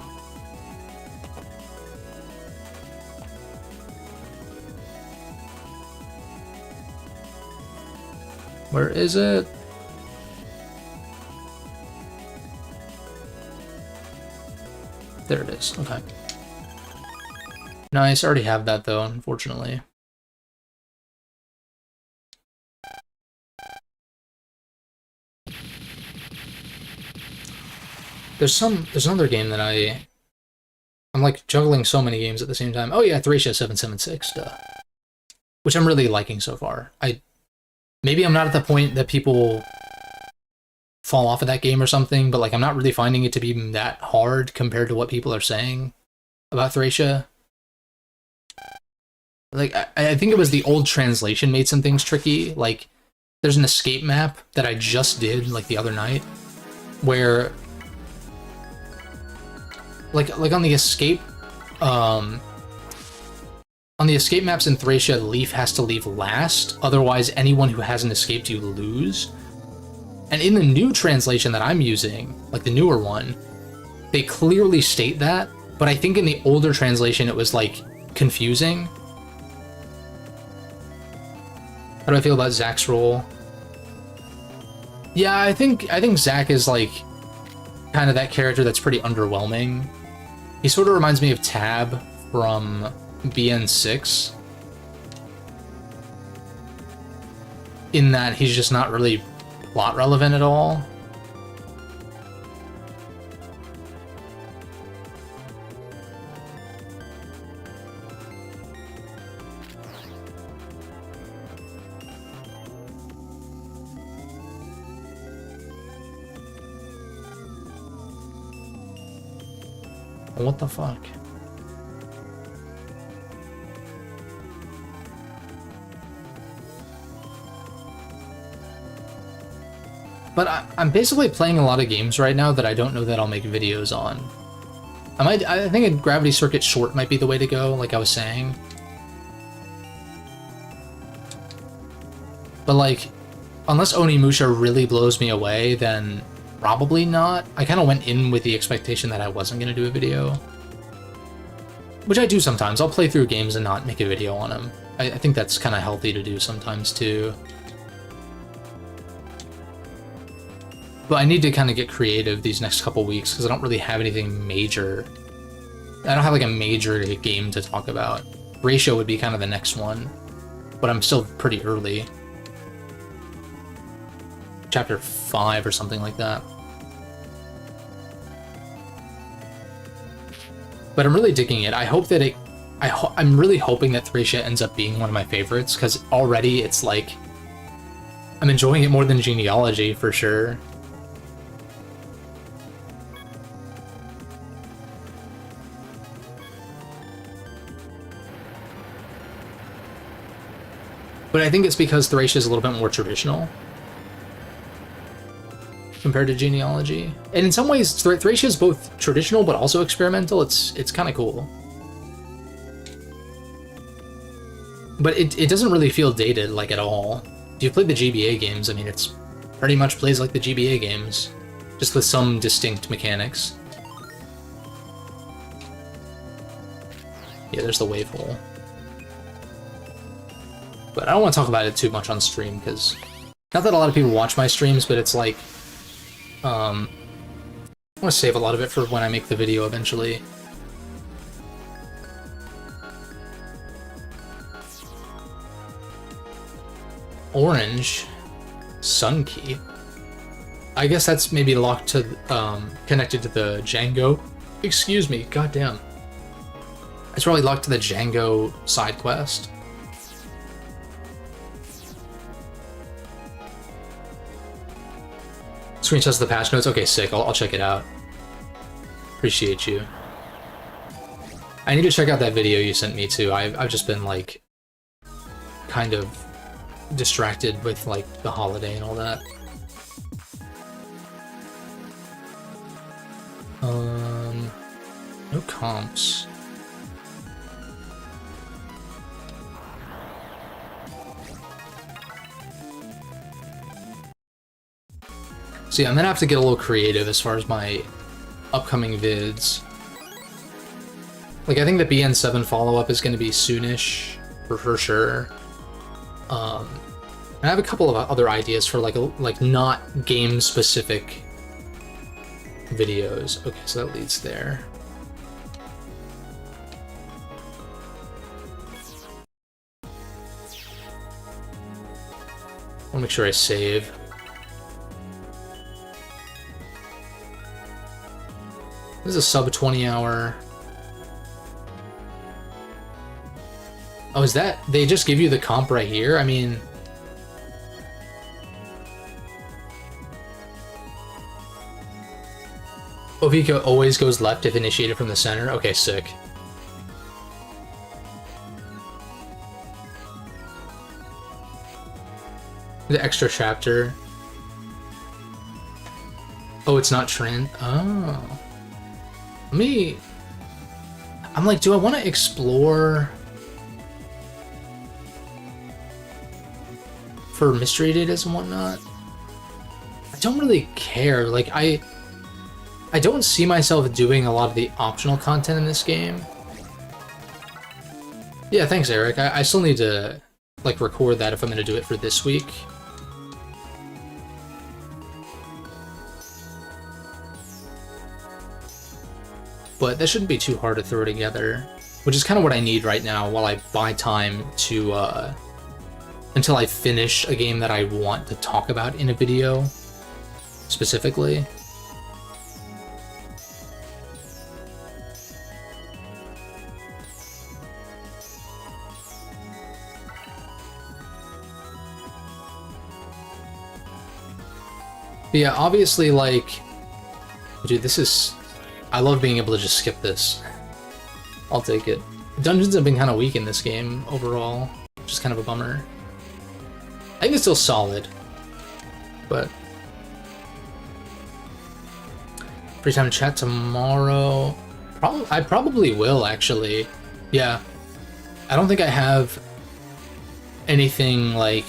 Where is it? There it is. Okay. Nice. I already have that though, unfortunately. There's another game that I'm like juggling so many games at the same time. Oh yeah, Thracia 776, duh. Which I'm really liking so far. Maybe I'm not at the point that people fall off of that game or something, but like I'm not really finding it to be that hard compared to what people are saying about Thracia. Like, I think it was the old translation made some things tricky. Like, there's an escape map that I just did, like, the other night, where, like on the escape, on the escape maps in Thracia, Leaf has to leave last, otherwise anyone who hasn't escaped you lose. And in the new translation that I'm using, like the newer one, they clearly state that, but I think in the older translation it was, like, confusing. How do I feel about Zack's role? Yeah, I think Zack is, like, kind of that character that's pretty underwhelming. He sort of reminds me of Tab from BN6. In that he's just not really plot relevant at all. What the fuck? But I'm basically playing a lot of games right now that I don't know that I'll make videos on. I think a Gravity Circuit short might be the way to go, like I was saying. But like, unless Onimusha really blows me away, then probably not. I kind of went in with the expectation that I wasn't going to do a video. Which I do sometimes. I'll play through games and not make a video on them. I think that's kind of healthy to do sometimes too. But I need to kind of get creative these next couple weeks because I don't really have anything major. I don't have like a major game to talk about. Ratio would be kind of the next one, but I'm still pretty early. Chapter 5 or something like that. But I'm really digging it. I hope that I'm really hoping that Thracia ends up being one of my favorites, because already it's like I'm enjoying it more than Genealogy for sure. But I think it's because Thracia is a little bit more traditional compared to Genealogy. And in some ways, Thracia is both traditional but also experimental. It's kind of cool. But it doesn't really feel dated, like, at all. If you play the GBA games, I mean, it's pretty much plays like the GBA games, just with some distinct mechanics. Yeah, there's the wave hole. But I don't want to talk about it too much on stream, because not that a lot of people watch my streams, but it's like, I want to save a lot of it for when I make the video eventually. Orange Sun Key. I guess that's maybe locked to, connected to the Django. Excuse me, goddamn. It's probably locked to the Django side quest. Screenshots of the patch notes. Okay, sick. I'll check it out. Appreciate you. I need to check out that video you sent me too. I've just been like kind of distracted with like the holiday and all that. No comps. So yeah, I'm gonna have to get a little creative as far as my upcoming vids. Like, I think the BN7 follow-up is gonna be soonish, for sure. And I have a couple of other ideas for like not game-specific videos. Okay, so that leads there. I'll make sure I save. This is a sub 20 hour. Oh, is that? They just give you the comp right here? I mean... Oviko always goes left if initiated from the center? Okay, sick. The extra chapter. Oh, it's not trend. Oh. Let me... I'm like, do I want to explore for mystery datas and whatnot? I don't really care. Like, I don't see myself doing a lot of the optional content in this game. Yeah, thanks, Eric. I still need to, like, record that if I'm going to do it for this week. But that shouldn't be too hard to throw together, which is kind of what I need right now while I buy time to, until I finish a game that I want to talk about in a video, specifically. But yeah, obviously, like, dude, this is... I love being able to just skip this. I'll take it. Dungeons have been kind of weak in this game overall, which is kind of a bummer. I think it's still solid, but... Free time to chat tomorrow? I probably will, actually. Yeah. I don't think I have anything, like,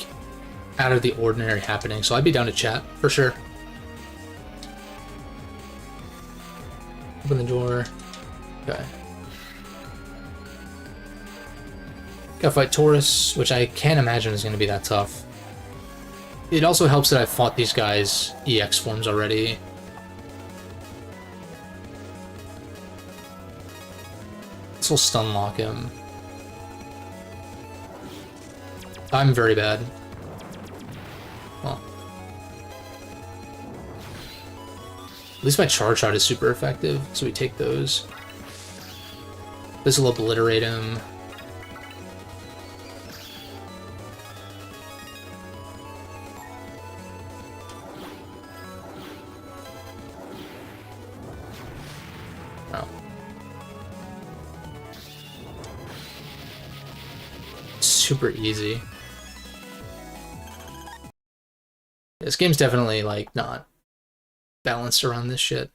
out of the ordinary happening, so I'd be down to chat, for sure. Open the door. Okay. Gotta fight Taurus, which I can't imagine is going to be that tough. It also helps that I've fought these guys' EX forms already. This will stun lock him. I'm very bad. Well. At least my charge shot is super effective, so we take those. This will obliterate him. Oh. Super easy. This game's definitely, like, not balanced around this shit.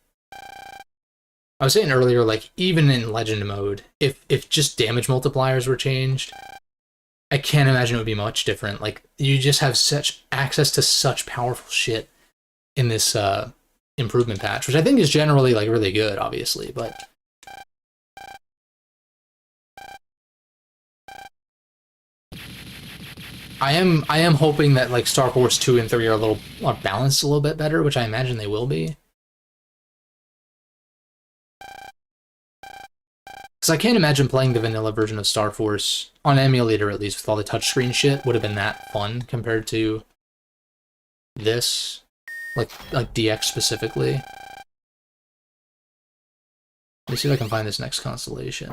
I was saying earlier, like, even in Legend mode, if just damage multipliers were changed, I can't imagine it would be much different. Like, you just have such access to such powerful shit in this improvement patch, which I think is generally, like, really good, obviously, but... I am hoping that, like, Star Force 2 and 3 are balanced a little bit better, which I imagine they will be. Because I can't imagine playing the vanilla version of Star Force, on emulator at least, with all the touchscreen shit, would have been that fun compared to this. Like DX specifically. Let me see if I can find this next constellation.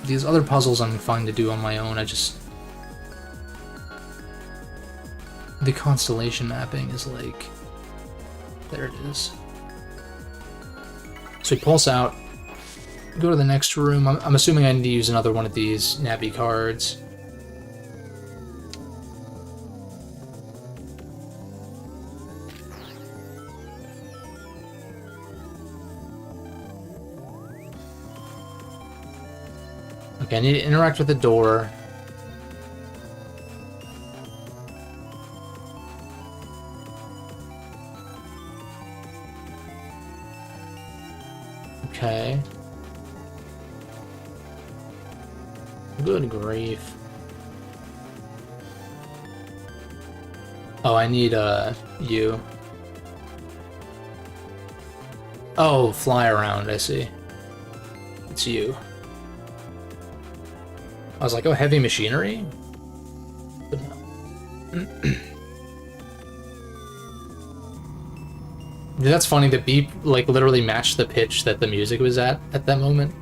These other puzzles I'm fine to do on my own, the constellation mapping is like... There it is. So we pulse out, go to the next room. I'm assuming I need to use another one of these Navi cards. Okay, I need to interact with the door. Okay. Good grief. Oh, I need, you. Oh, fly around, I see. It's you. I was like, oh, heavy machinery? But no. Dude, that's funny, the beep, like, literally matched the pitch that the music was at that moment.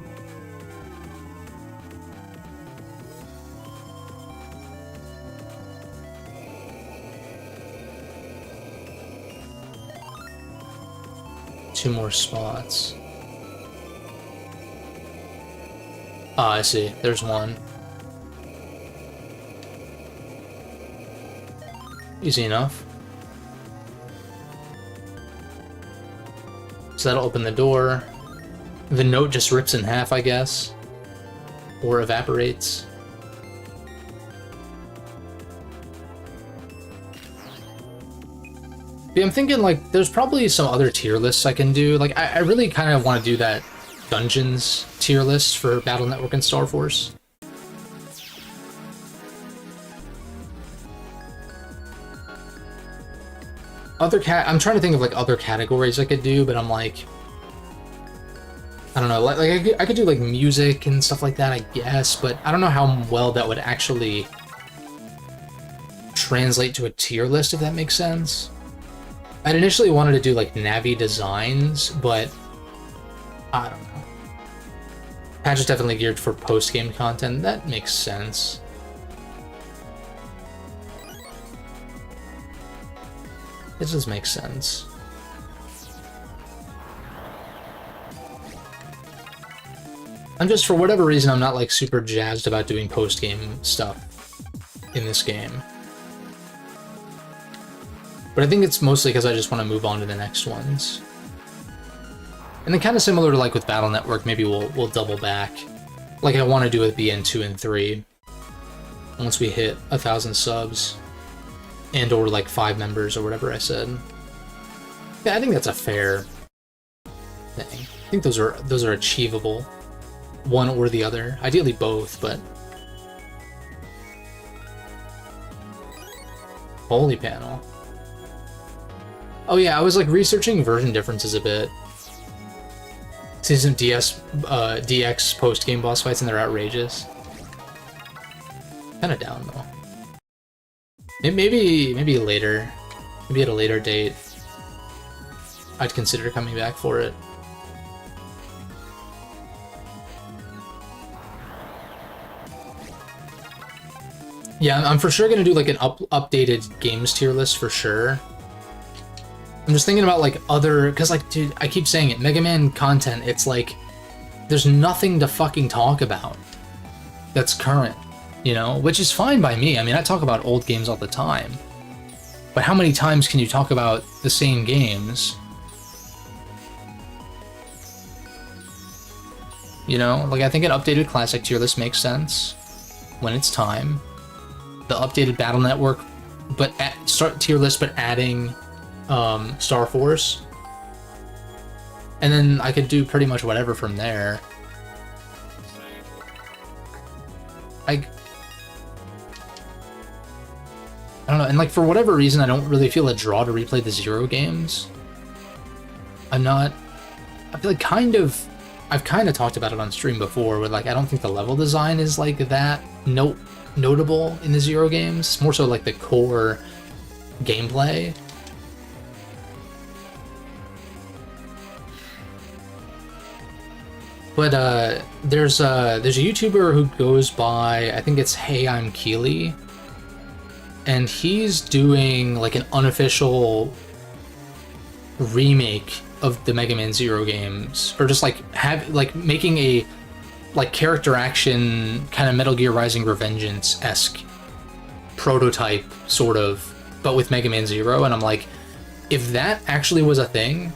Two more spots. Ah, I see. There's one. Easy enough. So that'll open the door. The note just rips in half, I guess. Or evaporates. Yeah, I'm thinking, like, there's probably some other tier lists I can do. Like, I really kind of want to do that Dungeons tier list for Battle Network and Star Force. I'm trying to think of, like, other categories I could do, but I'm like... I don't know, like I could do, like, music and stuff like that, I guess, but I don't know how well that would actually translate to a tier list, if that makes sense. I'd initially wanted to do, like, Navi designs, but I don't know. Patch is definitely geared for post-game content. That makes sense. It just makes sense. I'm just, for whatever reason, I'm not, like, super jazzed about doing post-game stuff in this game. But I think it's mostly because I just want to move on to the next ones. And then kind of similar to, like, with Battle Network, maybe we'll double back. Like I want to do with BN 2 and 3. Once we hit 1,000 subs. And or, like, 5 members or whatever I said. Yeah, I think that's a fair thing. I think those are achievable. One or the other. Ideally both, but... Holy panel. Oh yeah, I was, like, researching version differences a bit. See some DX post-game boss fights and they're outrageous. Kinda down, though. Maybe later. Maybe at a later date. I'd consider coming back for it. Yeah, I'm for sure gonna do, like, an updated games tier list for sure. I'm just thinking about, like, other... Because, like, dude, I keep saying it. Mega Man content, it's like... There's nothing to fucking talk about that's current. you know, which is fine by me. I mean, I talk about old games all the time, but how many times can you talk about the same games? You know, like, I think an updated classic tier list makes sense when it's time. The updated Battle Network, but start tier list, but adding Star Force, and then I could do pretty much whatever from there. I don't know, and like for whatever reason, I don't really feel a draw to replay the Zero games. I feel like I've kind of talked about it on stream before, where like I don't think the level design is like that notable in the Zero games. It's more so like the core gameplay. But there's a YouTuber who goes by, I think it's Hey I'm Keely, and he's doing like an unofficial remake of the Mega Man Zero games, or just like making a like character action kind of Metal Gear Rising Revengeance-esque prototype sort of, but with Mega Man Zero. And I'm like, if that actually was a thing,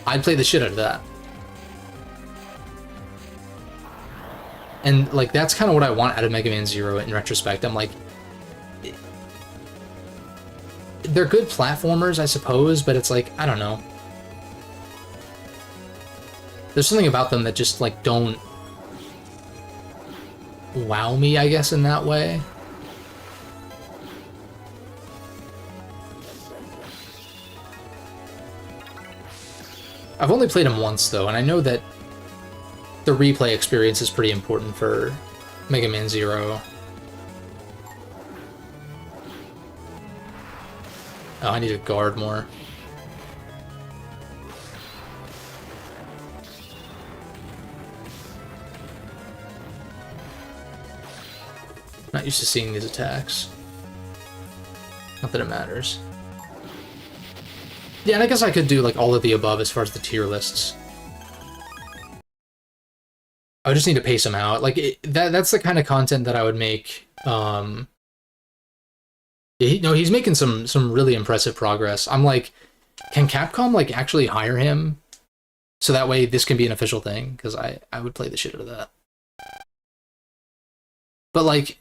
I'd play the shit out of that. And like that's kind of what I want out of Mega Man Zero in retrospect. I'm like, they're good platformers, I suppose, but it's like, I don't know. There's something about them that just like don't wow me, I guess, in that way. I've only played them once though, and I know that the replay experience is pretty important for Mega Man Zero. Oh, I need to guard more. Not used to seeing these attacks. Not that it matters. Yeah, and I guess I could do like all of the above as far as the tier lists. I just need to pace them out. Like that's the kind of content that I would make. He's making some really impressive progress. I'm like, can Capcom like actually hire him so that way this can be an official thing? Because I would play the shit out of that. But like,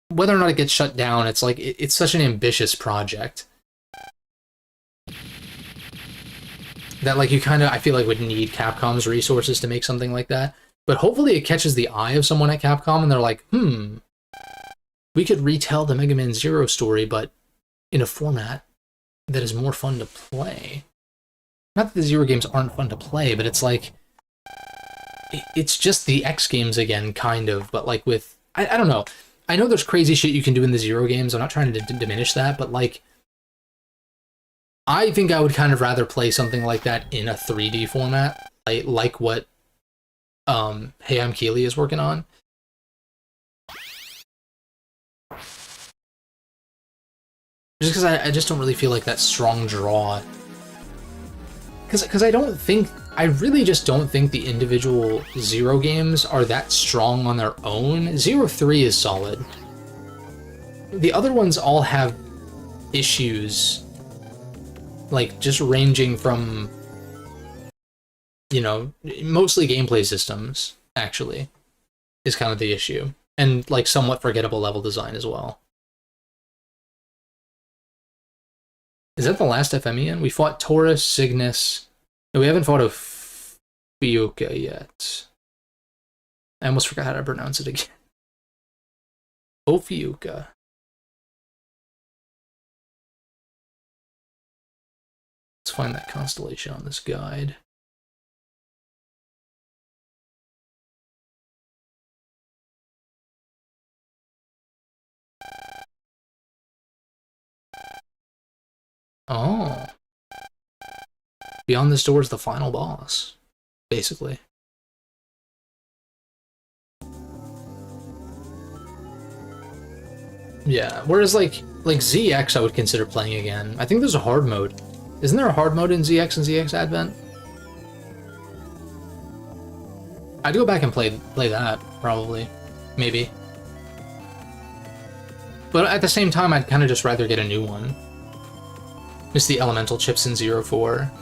whether or not it gets shut down, it's like it's such an ambitious project that like you kind of, I feel like, would need Capcom's resources to make something like that. But hopefully it catches the eye of someone at Capcom and they're like, we could retell the Mega Man Zero story, but in a format that is more fun to play. Not that the Zero games aren't fun to play, but it's like, it's just the X games again, kind of, but like with, I don't know. I know there's crazy shit you can do in the Zero games. I'm not trying to diminish that, but like, I think I would kind of rather play something like that in a 3D format, like what Hey I'm Keely is working on. Just because I just don't really feel like that strong draw. Because I really just don't think the individual Zero games are that strong on their own. Zero 3 is solid. The other ones all have issues, like just ranging from, you know, mostly gameplay systems, actually, is kind of the issue. And like somewhat forgettable level design as well. Is that the last FME? We fought Taurus, Cygnus. No, we haven't fought a Ophiucha yet. I almost forgot how to pronounce it again. Ophiucha. Let's find that constellation on this guide. Oh. Beyond this door is the final boss, basically. Yeah, whereas like ZX I would consider playing again. I think there's a hard mode. Isn't there a hard mode in ZX and ZX Advent? I'd go back and play that, probably. Maybe. But at the same time, I'd kind of just rather get a new one. Miss the elemental chips in 04.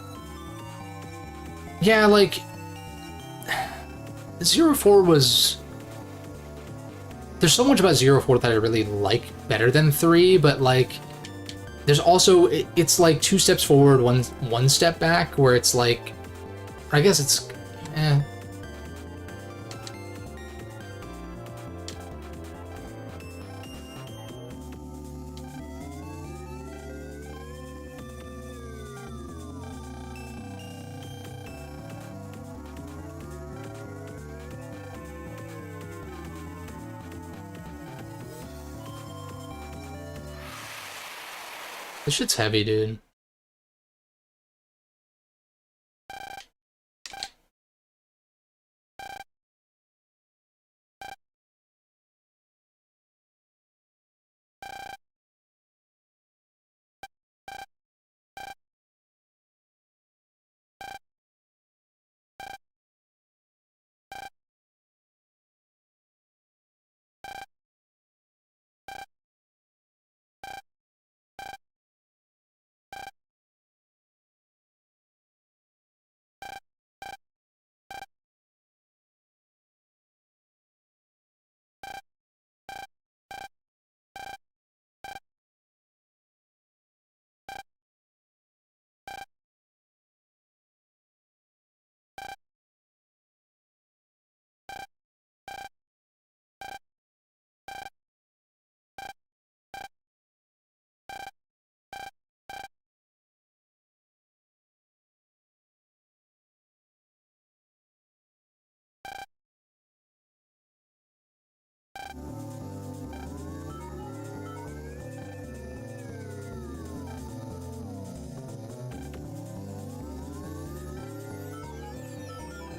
Yeah, like... 04 was... There's so much about 04 that I really like better than 3, but, like... There's also... It's like 2 steps forward, one step back, where it's like... I guess it's... This shit's heavy, dude.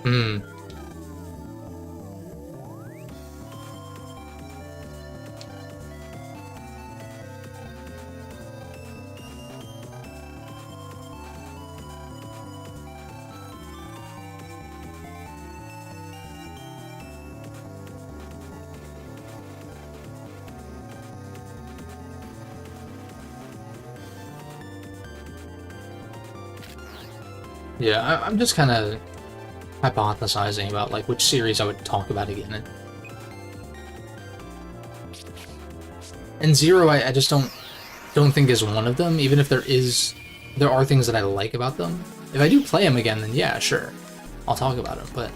Hmm. Yeah, I'm just kind of hypothesizing about like which series I would talk about again. And Zero, I just don't think is one of them. Even if there are things that I like about them. If I do play them again, then yeah, sure, I'll talk about them. But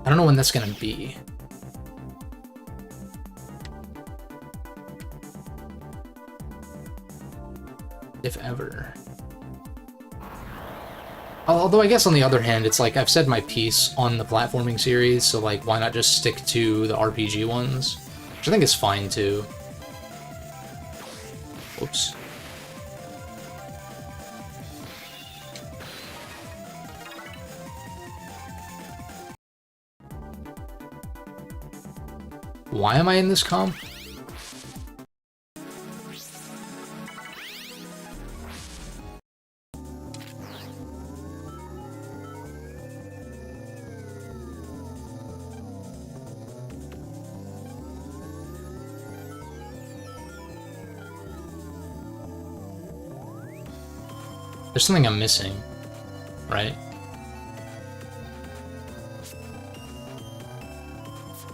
I don't know when that's gonna be. If ever. Although I guess on the other hand, it's like I've said my piece on the platforming series, so like why not just stick to the RPG ones? Which I think is fine too. Whoops. Why am I in this comp? There's something I'm missing, right?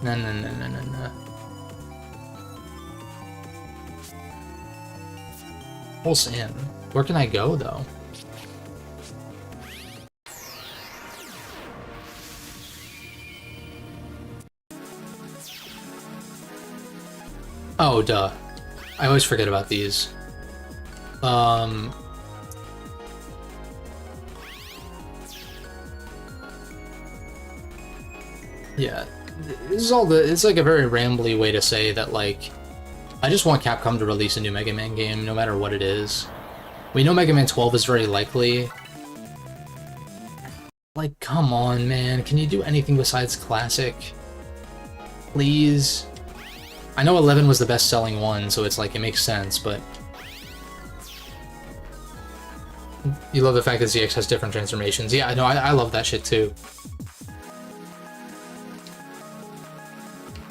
No. Pulse in. Where can I go, though? Oh, duh. I always forget about these. Yeah, this is all it's like a very rambly way to say that, like, I just want Capcom to release a new Mega Man game, no matter what it is. We know Mega Man 12 is very likely. Like, come on, man, can you do anything besides classic? Please? I know 11 was the best-selling one, so it's like, it makes sense, but... You love the fact that ZX has different transformations. Yeah, I know, I love that shit, too.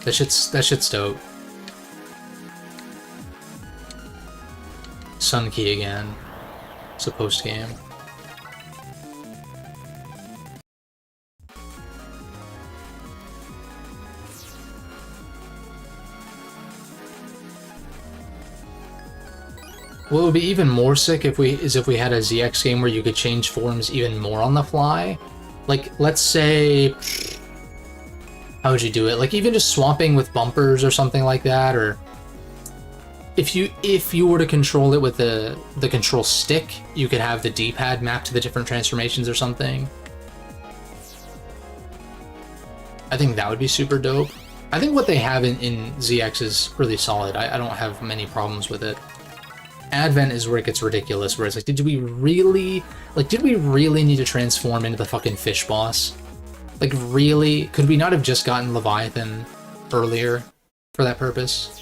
That shit's dope. Sun Key again. It's a post game. What would be even more sick if we had a ZX game where you could change forms even more on the fly. Like, let's say, how would you do it? Like, even just swapping with bumpers or something like that, or if you were to control it with the control stick, you could have the D-pad mapped to the different transformations or something. I think that would be super dope. I think what they have in ZX is really solid. I don't have many problems with it. Advent is where it gets ridiculous, where it's like, did we really need to transform into the fucking fish boss? Like, really? Could we not have just gotten Leviathan earlier for that purpose?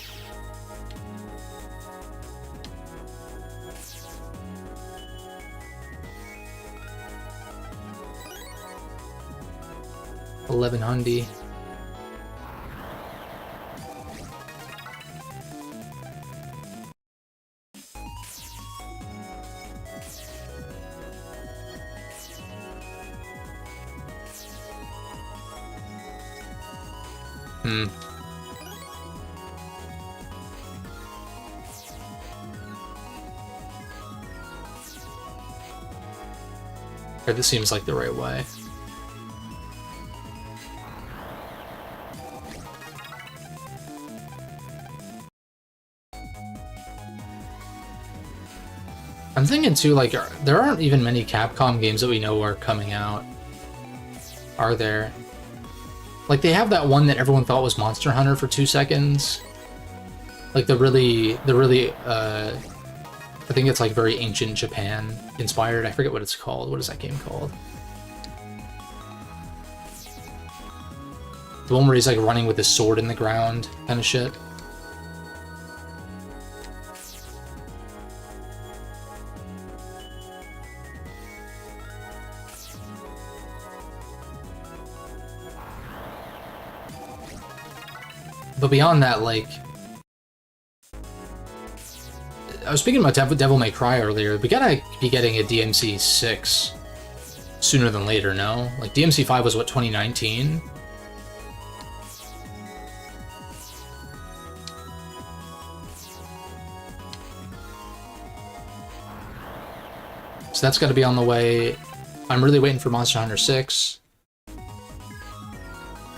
$1100. Okay, this seems like the right way. I'm thinking too, like, there aren't even many Capcom games that we know are coming out. Are there? Like, they have that one that everyone thought was Monster Hunter for 2 seconds. Like, the really, I think it's like very ancient Japan inspired. I forget what it's called. What is that game called? The one where he's like running with his sword in the ground kind of shit. But beyond that, like, I was speaking about Devil May Cry earlier. We gotta be getting a DMC 6 sooner than later, no? Like, DMC 5 was what, 2019? So that's gotta be on the way. I'm really waiting for Monster Hunter 6.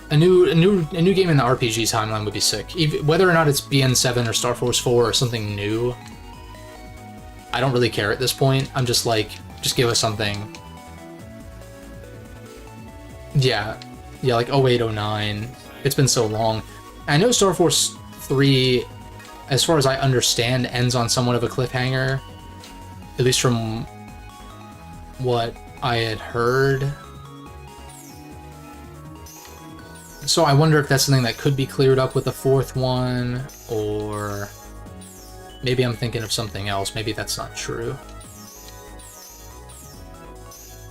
A new game in the RPG timeline would be sick. Whether or not it's BN7 or Star Force 4 or something new, I don't really care at this point. I'm just like, just give us something. Yeah, like 08, 09. It's been so long. I know Star Force 3, as far as I understand, ends on somewhat of a cliffhanger. At least from what I had heard. So I wonder if that's something that could be cleared up with the 4th one, or maybe I'm thinking of something else. Maybe that's not true.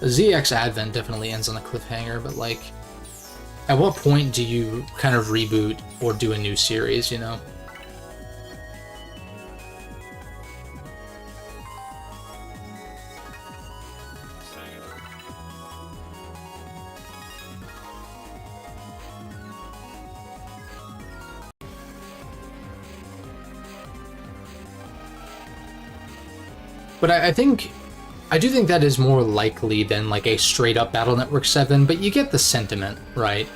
The ZX Advent definitely ends on a cliffhanger, but like, at what point do you kind of reboot or do a new series, you know? But I do think that is more likely than like a straight up Battle Network 7, but you get the sentiment, right?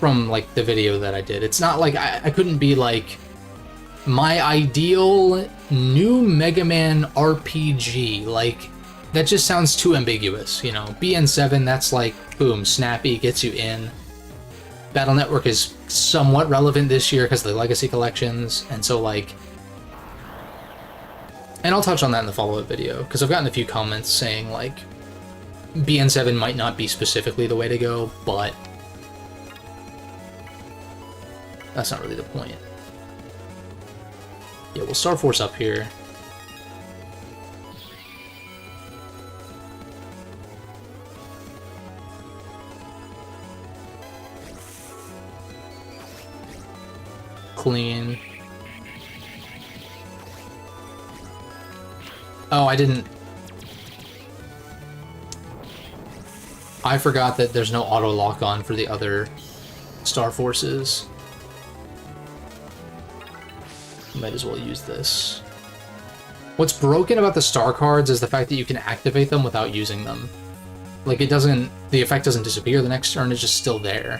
From like the video that I did. It's not like I couldn't be like, my ideal new Mega Man RPG. Like, that just sounds too ambiguous, you know? BN7, that's like, boom, snappy, gets you in. Battle Network is somewhat relevant this year because of the Legacy collections, and so like, and I'll touch on that in the follow-up video, because I've gotten a few comments saying like, BN7 might not be specifically the way to go, but that's not really the point. Yeah, we'll Star Force up here. Clean. Oh, I didn't... I forgot that there's no auto lock-on for the other Star Forces. Might as well use this. What's broken about the star cards is the fact that you can activate them without using them. Like, it doesn't... The effect doesn't disappear the next turn, it's just still there.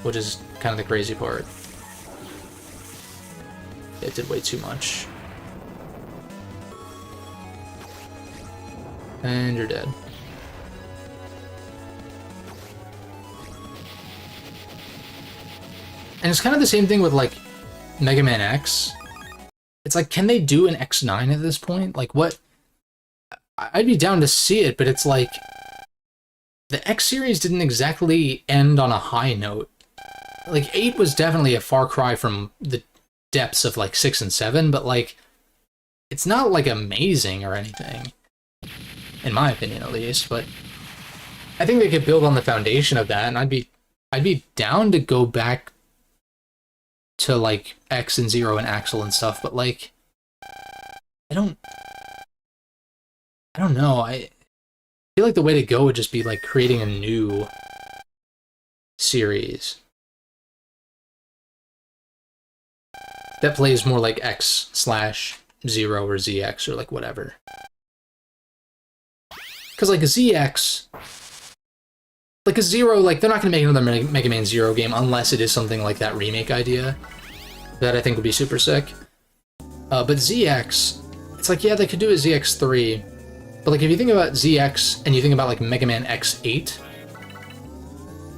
Which is kind of the crazy part. It did way too much. And you're dead. And it's kind of the same thing with, like, Mega Man X. It's like, can they do an X9 at this point? Like, what? I'd be down to see it, but it's like... The X series didn't exactly end on a high note. Like, 8 was definitely a far cry from the depths of, like, 6 and 7, but, like, it's not, like, amazing or anything. In my opinion, at least, but... I think they could build on the foundation of that, and I'd be down to go back to, like, X and Zero and Axel and stuff, but, like, I don't know, I feel like the way to go would just be, like, creating a new series that plays more like X/Zero or ZX or, like, whatever. Because, like, ZX... Like, a Zero, like, they're not going to make another Mega Man Zero game unless it is something like that remake idea. That I think would be super sick. But ZX, it's like, yeah, they could do a ZX3. But, like, if you think about ZX and you think about, like, Mega Man X8,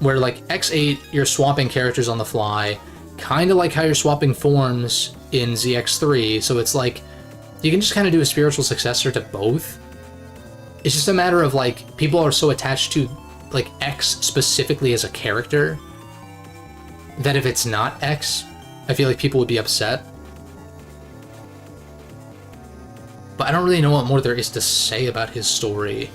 where, like, X8, you're swapping characters on the fly, kind of like how you're swapping forms in ZX3, so it's like, you can just kind of do a spiritual successor to both. It's just a matter of, like, people are so attached to, like, X specifically as a character, that if it's not X, I feel like people would be upset. But I don't really know what more there is to say about his story.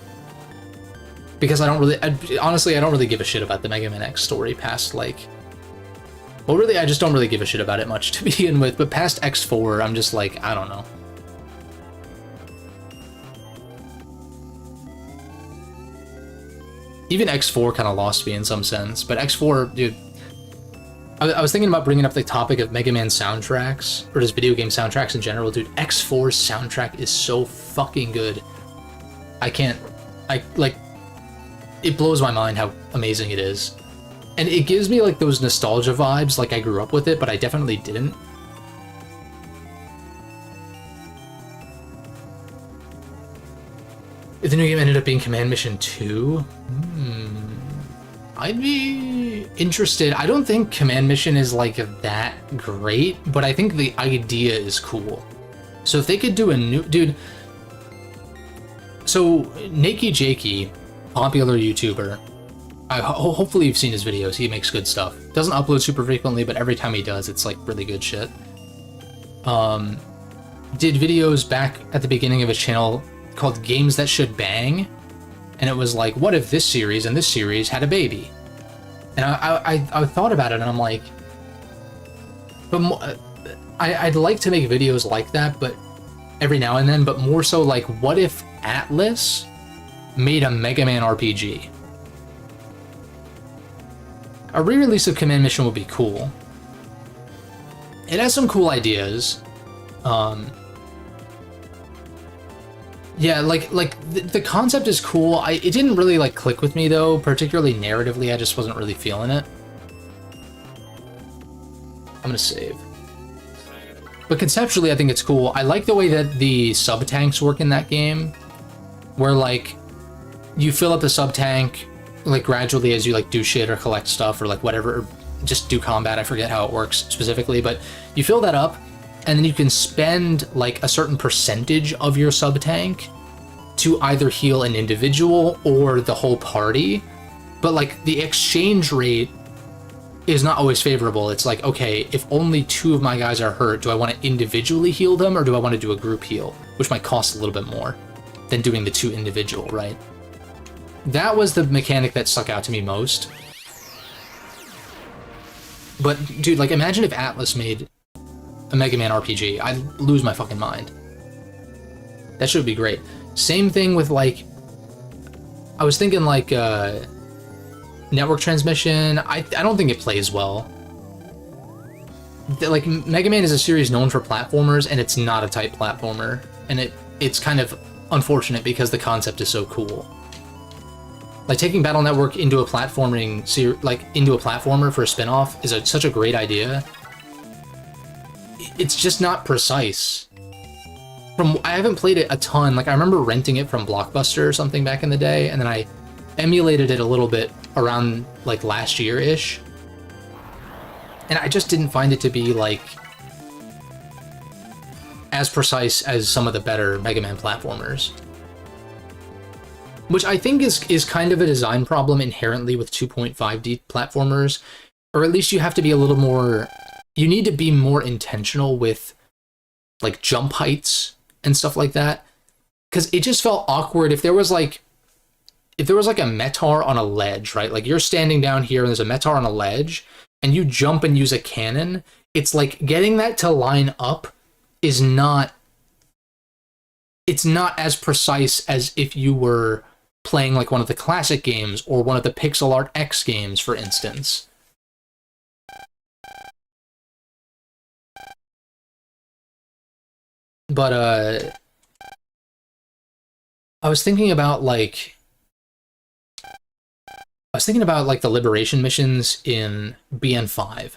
Because honestly, I don't really give a shit about the Mega Man X story past, like... Well, really, I just don't really give a shit about it much to begin with, but past X4, I'm just like, I don't know. Even X4 kind of lost me in some sense, but X4, dude... I was thinking about bringing up the topic of Mega Man soundtracks, or just video game soundtracks in general, dude. X4's soundtrack is so fucking good. It blows my mind how amazing it is. And it gives me, like, those nostalgia vibes, like I grew up with it, but I definitely didn't. If the new game ended up being Command Mission 2? I'd be interested. I don't think Command Mission is, like, that great, but I think the idea is cool. So if they could do a new... Dude... So, Nakey Jakey, popular YouTuber, hopefully you've seen his videos, he makes good stuff. Doesn't upload super frequently, but every time he does, it's, like, really good shit. Did videos back at the beginning of his channel called Games That Should Bang, and it was like, what if this series and this series had a baby? And I thought about it, and I'm like, but I'd like to make videos like that, but every now and then, but more so like, what if Atlas made a Mega Man RPG? A re-release of Command Mission would be cool. It has some cool ideas. Yeah, like the concept is cool. It didn't really, like, click with me, though, particularly narratively. I just wasn't really feeling it. I'm gonna save. But conceptually, I think it's cool. I like the way that the sub-tanks work in that game, where, like, you fill up the sub-tank, like, gradually as you, like, do shit or collect stuff or, like, whatever, or just do combat. I forget how it works specifically, but you fill that up, and then you can spend, like, a certain percentage of your sub-tank to either heal an individual or the whole party. But, like, the exchange rate is not always favorable. It's like, okay, if only 2 of my guys are hurt, do I want to individually heal them, or do I want to do a group heal? Which might cost a little bit more than doing the 2 individual, right? That was the mechanic that stuck out to me most. But, dude, like, imagine if Atlas made a Mega Man RPG. I'd lose my fucking mind. That should be great. Same thing with like, I was thinking like network transmission. I don't think it plays well. Like Mega Man is a series known for platformers, and it's not a tight platformer, and it's kind of unfortunate because the concept is so cool. Like taking Battle Network into a platforming into a platformer for a spin-off is such a great idea. It's just not precise. I haven't played it a ton. Like I remember renting it from Blockbuster or something back in the day, and then I emulated it a little bit around like last year-ish. And I just didn't find it to be like as precise as some of the better Mega Man platformers. Which I think is kind of a design problem inherently with 2.5D platformers, or at least you have to be a little more, you need to be more intentional with like jump heights and stuff like that, because it just felt awkward if there was like a Metar on a ledge, right? Like you're standing down here and there's a Metar on a ledge, and you jump and use a cannon. It's like getting that to line up is not, it's not as precise as if you were playing like one of the classic games or one of the pixel art X games, for instance. But I was thinking about like the liberation missions in BN5.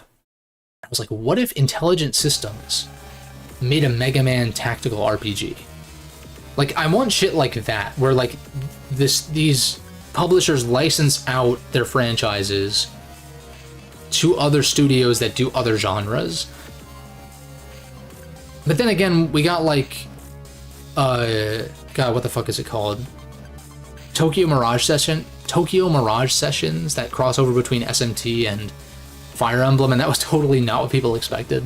I was like, what if Intelligent Systems made a Mega Man tactical RPG? Like, I want shit like that, where like these publishers license out their franchises to other studios that do other genres. But then again, we got like God, what the fuck is it called? Tokyo Mirage Sessions that cross over between SMT and Fire Emblem, and that was totally not what people expected.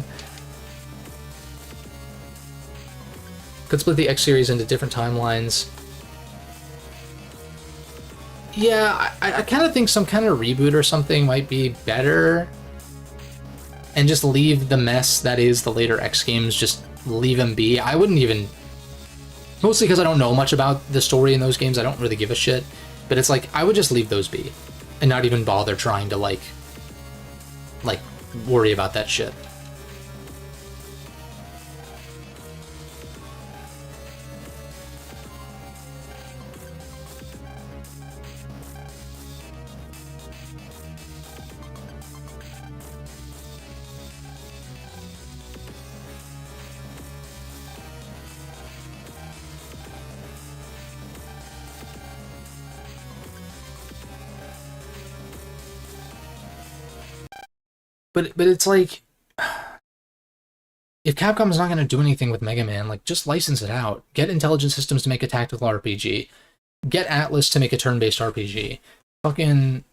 Could split the X series into different timelines. Yeah, I kind of think some kind of reboot or something might be better. And just leave the mess that is the later X games, just leave them be. I wouldn't even... Mostly because I don't know much about the story in those games, I don't really give a shit. But it's like, I would just leave those be. And not even bother trying to, like worry about that shit. But it's like, if Capcom's not going to do anything with Mega Man, like, just license it out. Get Intelligent Systems to make a tactical RPG. Get Atlas to make a turn-based RPG. Fucking...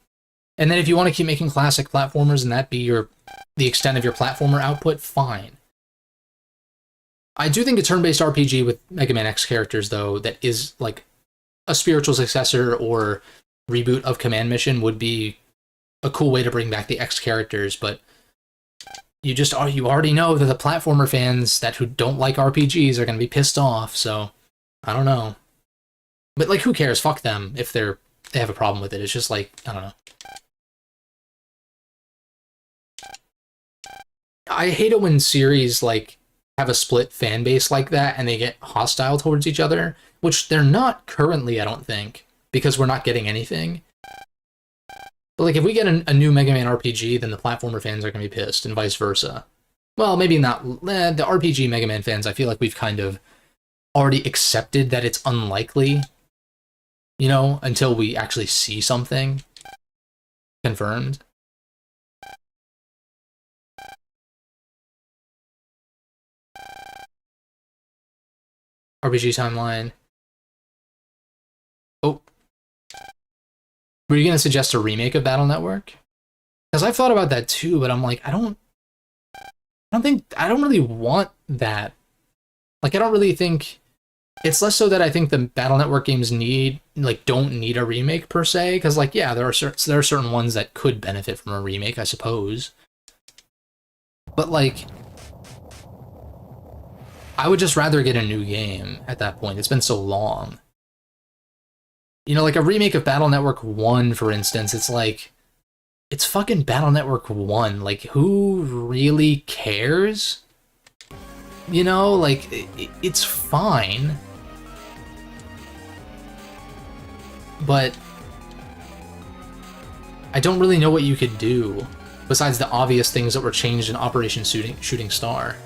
And then if you want to keep making classic platformers and that be the extent of your platformer output, fine. I do think a turn-based RPG with Mega Man X characters, though, that is, like, a spiritual successor or reboot of Command Mission would be a cool way to bring back the X characters, but you already know that the platformer fans who don't like RPGs are going to be pissed off, so I don't know. But like, who cares? Fuck them if they have a problem with it. It's just like, I don't know. I hate it when series like have a split fan base like that and they get hostile towards each other, which they're not currently, I don't think, because we're not getting anything. But like, if we get a new Mega Man RPG, then the platformer fans are going to be pissed, and vice versa. Well, maybe not. The RPG Mega Man fans, I feel like we've kind of already accepted that it's unlikely, you know, until we actually see something confirmed. RPG timeline. Oh. Were you going to suggest a remake of Battle Network? Because I've thought about that too, but I'm like, I don't really want that. Like, I don't really think... It's less so that I think the Battle Network games don't need a remake per se, because like, yeah, there are certain ones that could benefit from a remake, I suppose. But like, I would just rather get a new game at that point. It's been so long. You know, like a remake of Battle Network 1, for instance, it's like, it's fucking Battle Network 1. Like, who really cares? You know, like, it's fine. But I don't really know what you could do besides the obvious things that were changed in Operation Shooting Star.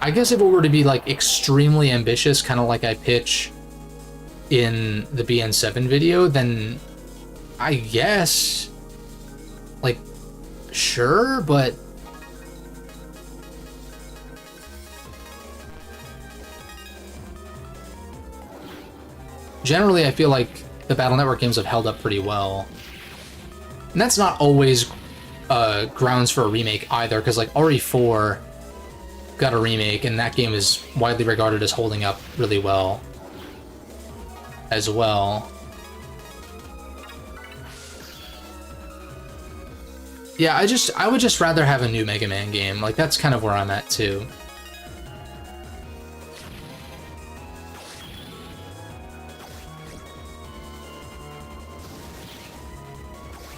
I guess if it were to be like extremely ambitious, kind of like I pitch in the BN7 video, then I guess, like, sure, but generally I feel like the Battle Network games have held up pretty well. And that's not always grounds for a remake either, because like RE4 got a remake, and that game is widely regarded as holding up really well as well. Yeah, I would just rather have a new Mega Man game. Like, that's kind of where I'm at too.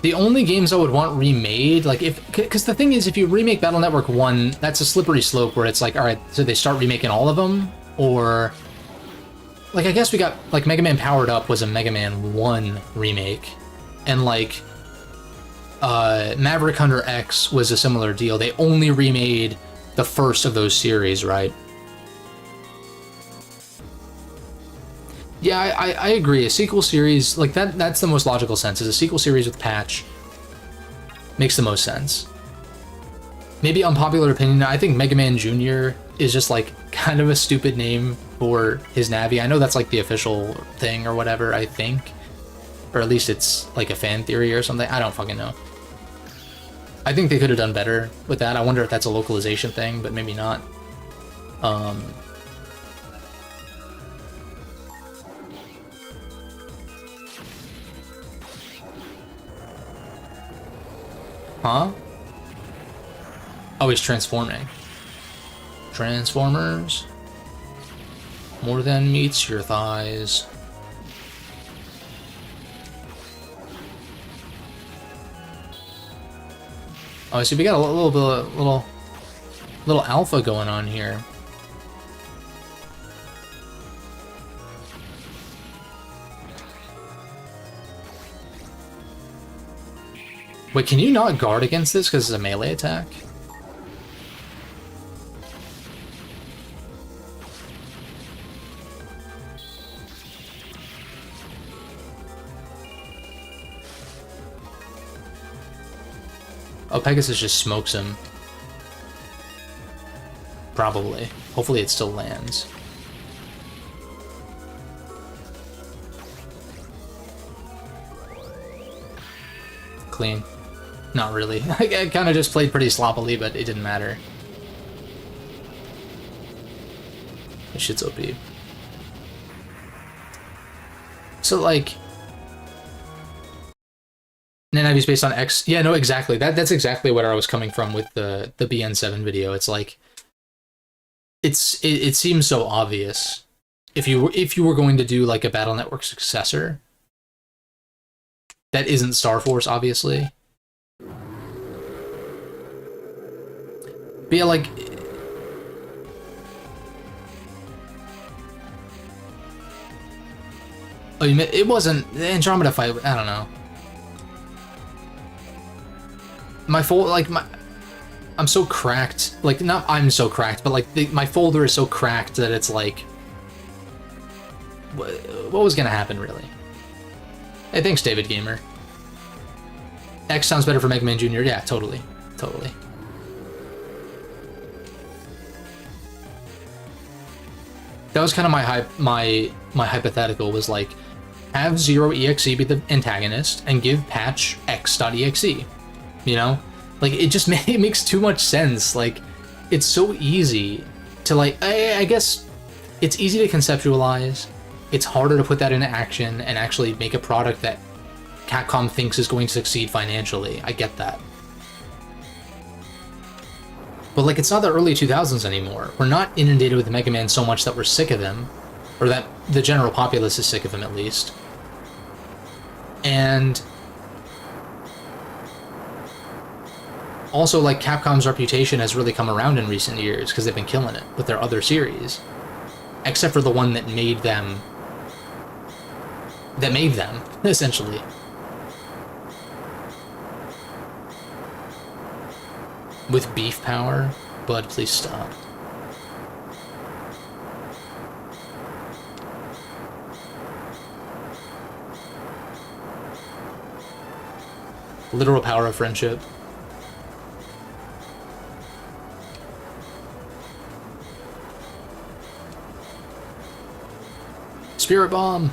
The only games I would want remade, like, because the thing is, if you remake Battle Network 1, that's a slippery slope where it's like, alright, so they start remaking all of them? Or, like, I guess we got, like, Mega Man Powered Up was a Mega Man 1 remake, and, like, Maverick Hunter X was a similar deal. They only remade the first of those series, right? Yeah, I agree. A sequel series, like, that's the most logical sense, is a sequel series with patch. Makes the most sense. Maybe unpopular opinion, I think Mega Man Jr. is just, like, kind of a stupid name for his Navi. I know that's, like, the official thing or whatever, I think. Or at least it's, like, a fan theory or something. I don't fucking know. I think they could have done better with that. I wonder if that's a localization thing, but maybe not. Huh? Oh, he's transforming. Transformers. More than meets your thighs. Oh, see, we got a little alpha going on here. Wait, can you not guard against this because it's a melee attack? Oh, Pegasus just smokes him. Probably. Hopefully it still lands. Clean. Not really. I kind of just played pretty sloppily, but it didn't matter. This shit's OP. So, like... Nanavi's based on X. Yeah, no, exactly. That's exactly where I was coming from with the BN7 video. It's like... It seems so obvious. If you were going to do, like, a Battle Network successor... That isn't Star Force, obviously. But yeah, like... Oh, you meant, it wasn't... The Andromeda fight, I don't know. My I'm so cracked. Like, not I'm so cracked, but like, my folder is so cracked that it's like... What was gonna happen, really? Hey, thanks, David Gamer. X sounds better for Mega Man Jr. Yeah, totally. Totally. That was kind of my hypothetical, was like, have Zero EXE be the antagonist and give patch X.exe. You know? Like, it just it makes too much sense. Like, it's so easy to, like, I guess it's easy to conceptualize. It's harder to put that into action and actually make a product that Capcom thinks is going to succeed financially. I get that. But like, it's not the early 2000s anymore. We're not inundated with Mega Man so much that we're sick of him, or that the general populace is sick of him at least. And also, like, Capcom's reputation has really come around in recent years because they've been killing it with their other series, except for the one that made them, essentially. With beef power. Bud, please stop. Literal power of friendship. Spirit Bomb!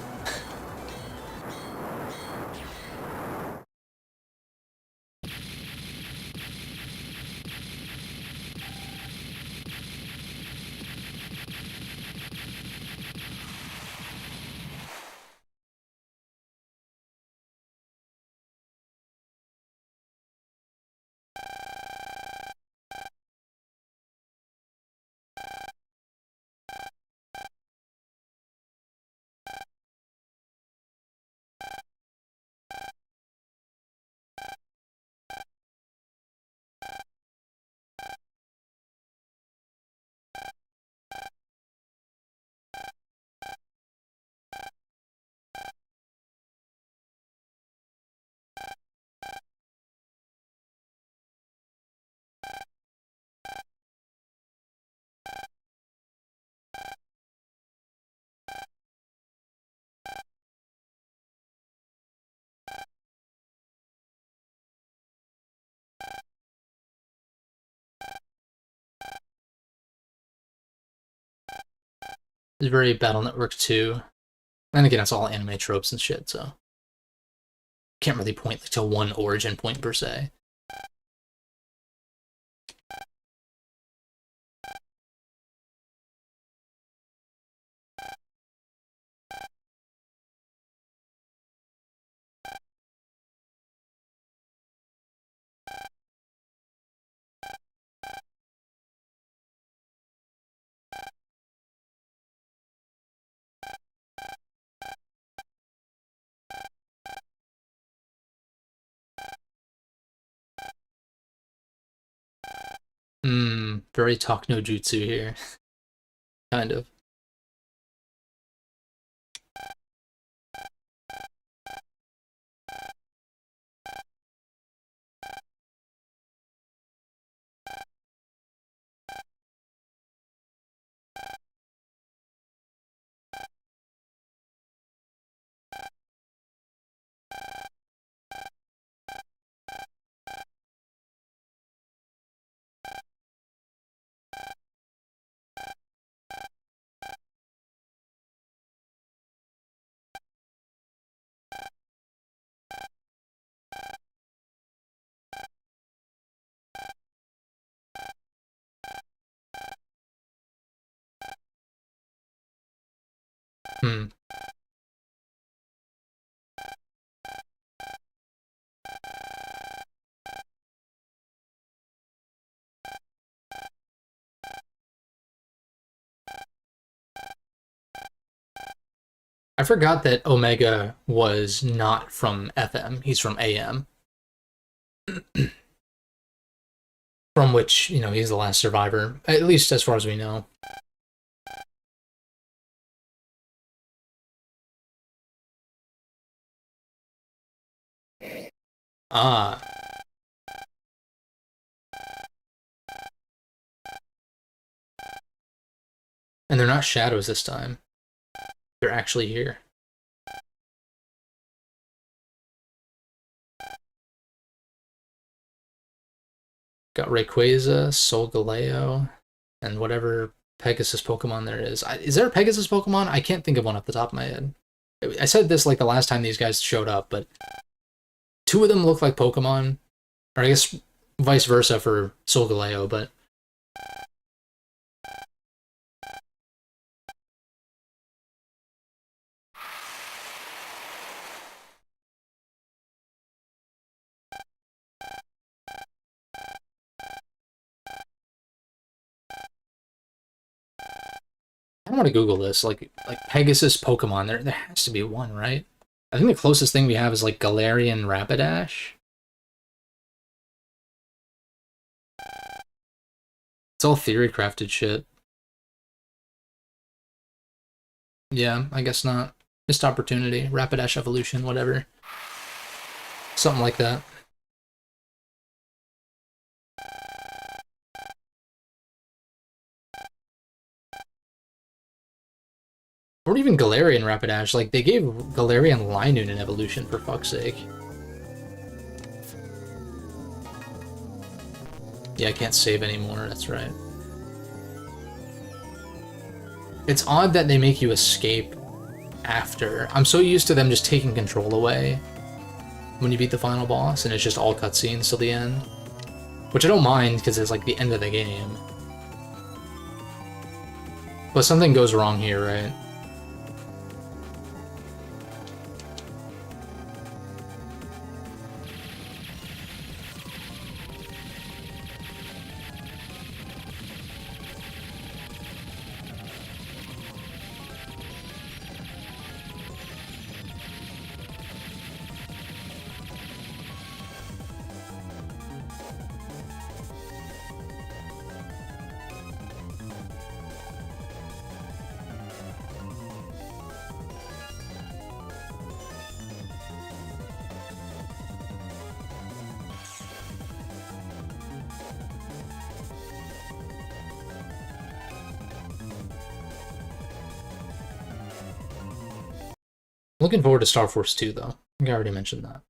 It's very Battle Network 2. And again, it's all anime tropes and shit, so can't really point like, to one origin point per se. Very talk no jutsu here. Kind of. Hmm. I forgot that Omega was not from FM. He's from AM. From which, he's the last survivor, at least as far as we know. Ah, and they're not shadows this time. They're actually here. Got Rayquaza, Solgaleo, and whatever Pegasus Pokemon there is. Is there a Pegasus Pokemon? I can't think of one off the top of my head. I said this like the last time these guys showed up, but two of them look like Pokemon, or I guess vice versa for Solgaleo, but I want to Google this. Like Pegasus Pokemon. There has to be one, right? I think the closest thing we have is like Galarian Rapidash. It's all theory crafted shit. Yeah, I guess not. Missed opportunity. Rapidash evolution, whatever. Something like that. Or even Galarian Rapidash. Like, they gave Galarian Linoon an evolution, for fuck's sake. Yeah, I can't save anymore, that's right. It's odd that they make you escape after. I'm so used to them just taking control away when you beat the final boss, and it's just all cutscenes till the end. Which I don't mind, because it's like the end of the game. But something goes wrong here, right? Looking forward to Star Force 2, though. I think I already mentioned that.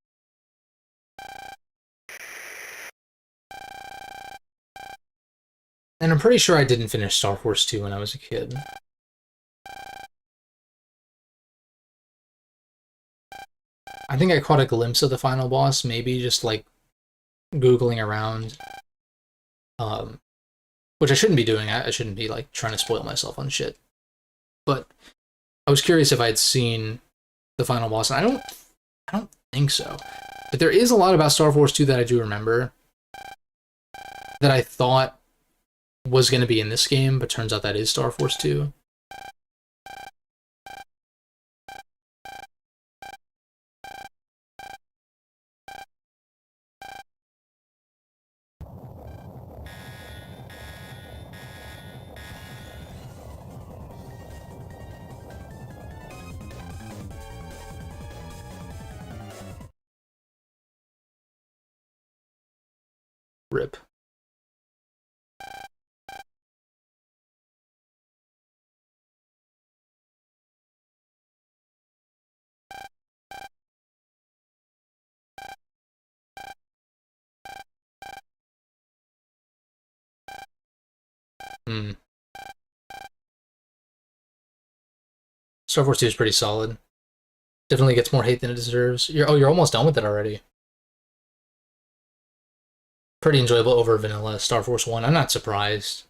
And I'm pretty sure I didn't finish Star Force 2 when I was a kid. I think I caught a glimpse of the final boss, maybe just like Googling around. Which I shouldn't be doing. I shouldn't be like trying to spoil myself on shit. But I was curious if I had seen the final boss, and I don't think so. But there is a lot about Star Force 2 that I do remember that I thought was going to be in this game, but turns out that is Star Force 2. Rip. Hmm. Star Force 2 is pretty solid. Definitely gets more hate than it deserves. You're almost done with it already. Pretty enjoyable over vanilla Star Force 1. I'm not surprised.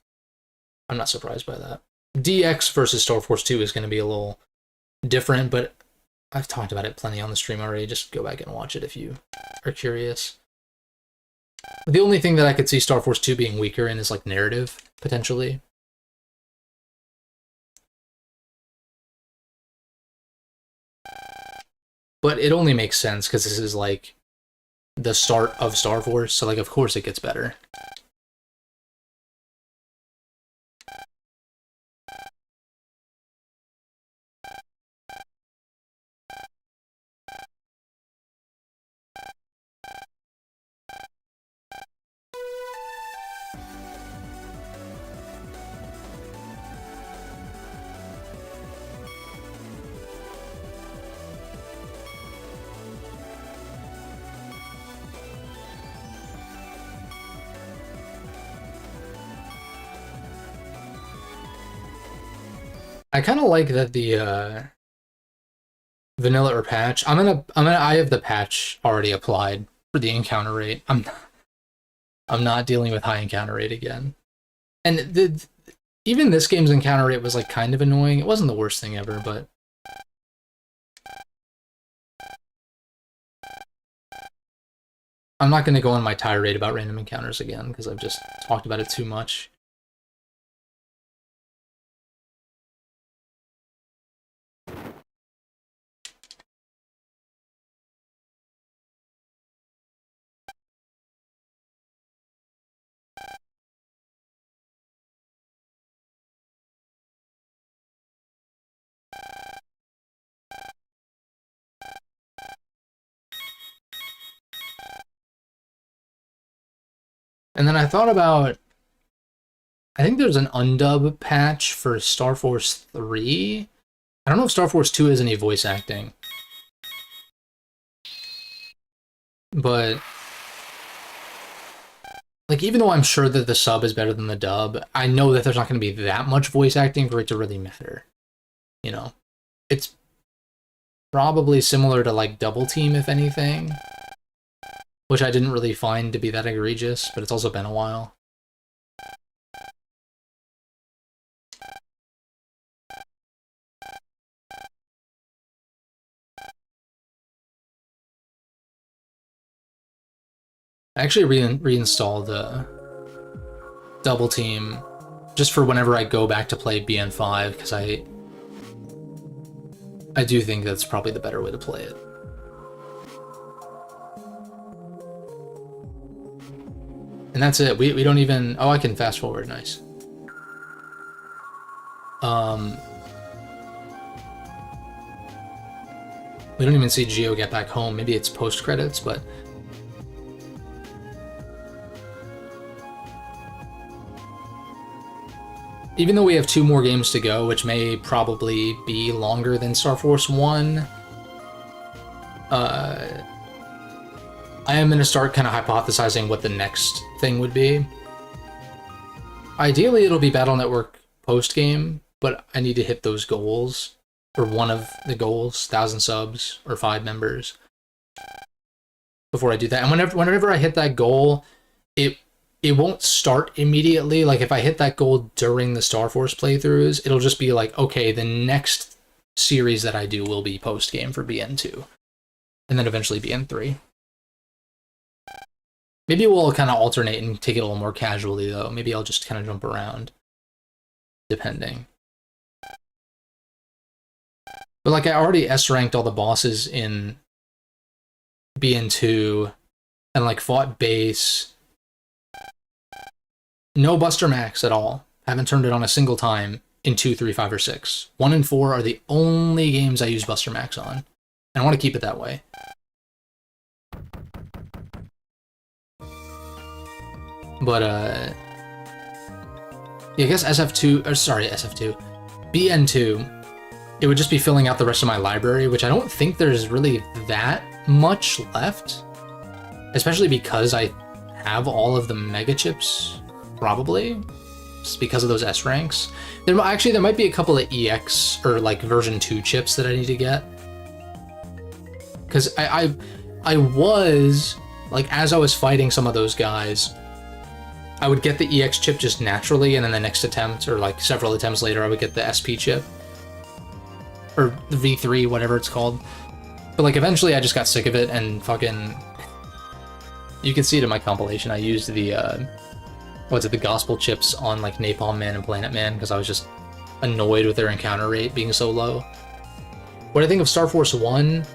I'm not surprised by that. DX versus Star Force 2 is going to be a little different, but I've talked about it plenty on the stream already. Just go back and watch it if you are curious. The only thing that I could see Star Force 2 being weaker in is like narrative, potentially. But it only makes sense because this is like the start of Star Force, so like of course it gets better. I kind of like that the vanilla or patch. I have the patch already applied for the encounter rate. I'm not dealing with high encounter rate again. And even this game's encounter rate was like kind of annoying. It wasn't the worst thing ever, but I'm not going to go on my tirade about random encounters again because I've just talked about it too much. And then I thought about, I think there's an undub patch for Star Force 3. I don't know if Star Force 2 has any voice acting. But, like, even though I'm sure that the sub is better than the dub, I know that there's not going to be that much voice acting for it to really matter. You know? It's probably similar to, like, Double Team, if anything. Which I didn't really find to be that egregious, but it's also been a while. I actually reinstalled Double Team just for whenever I go back to play BN5, because I do think that's probably the better way to play it. And that's it. We don't even... Oh, I can fast forward. Nice. We don't even see Geo get back home. Maybe it's post-credits, but... Even though we have 2 more games to go, which may probably be longer than Star Force 1, I am going to start kind of hypothesizing what the next thing would be. Ideally, it'll be Battle Network post-game, but I need to hit those goals, or one of the goals, 1,000 subs, or 5 members, before I do that. And whenever I hit that goal, it won't start immediately. Like, if I hit that goal during the Star Force playthroughs, it'll just be like, okay, the next series that I do will be post-game for BN2. And then eventually BN3. Maybe we'll kind of alternate and take it a little more casually, though. Maybe I'll just kind of jump around, depending. But, like, I already S-ranked all the bosses in BN2 and, like, fought base. No Buster Max at all. Haven't turned it on a single time in 2, 3, 5, or 6. 1 and 4 are the only games I use Buster Max on. And I want to keep it that way. But, yeah, I guess SF2, or sorry, SF2. BN2, it would just be filling out the rest of my library, which I don't think there's really that much left. Especially because I have all of the mega chips. Probably, just because of those S ranks. There might be a couple of EX or like version 2 chips that I need to get. Because I was, like, as I was fighting some of those guys, I would get the EX chip just naturally, and then the next attempt, or like several attempts later, I would get the SP chip. Or the V3, whatever it's called. But like eventually I just got sick of it and fucking... You can see it in my compilation, I used the, the gospel chips on like Napalm Man and Planet Man because I was just annoyed with their encounter rate being so low. What I think of Star Force 1,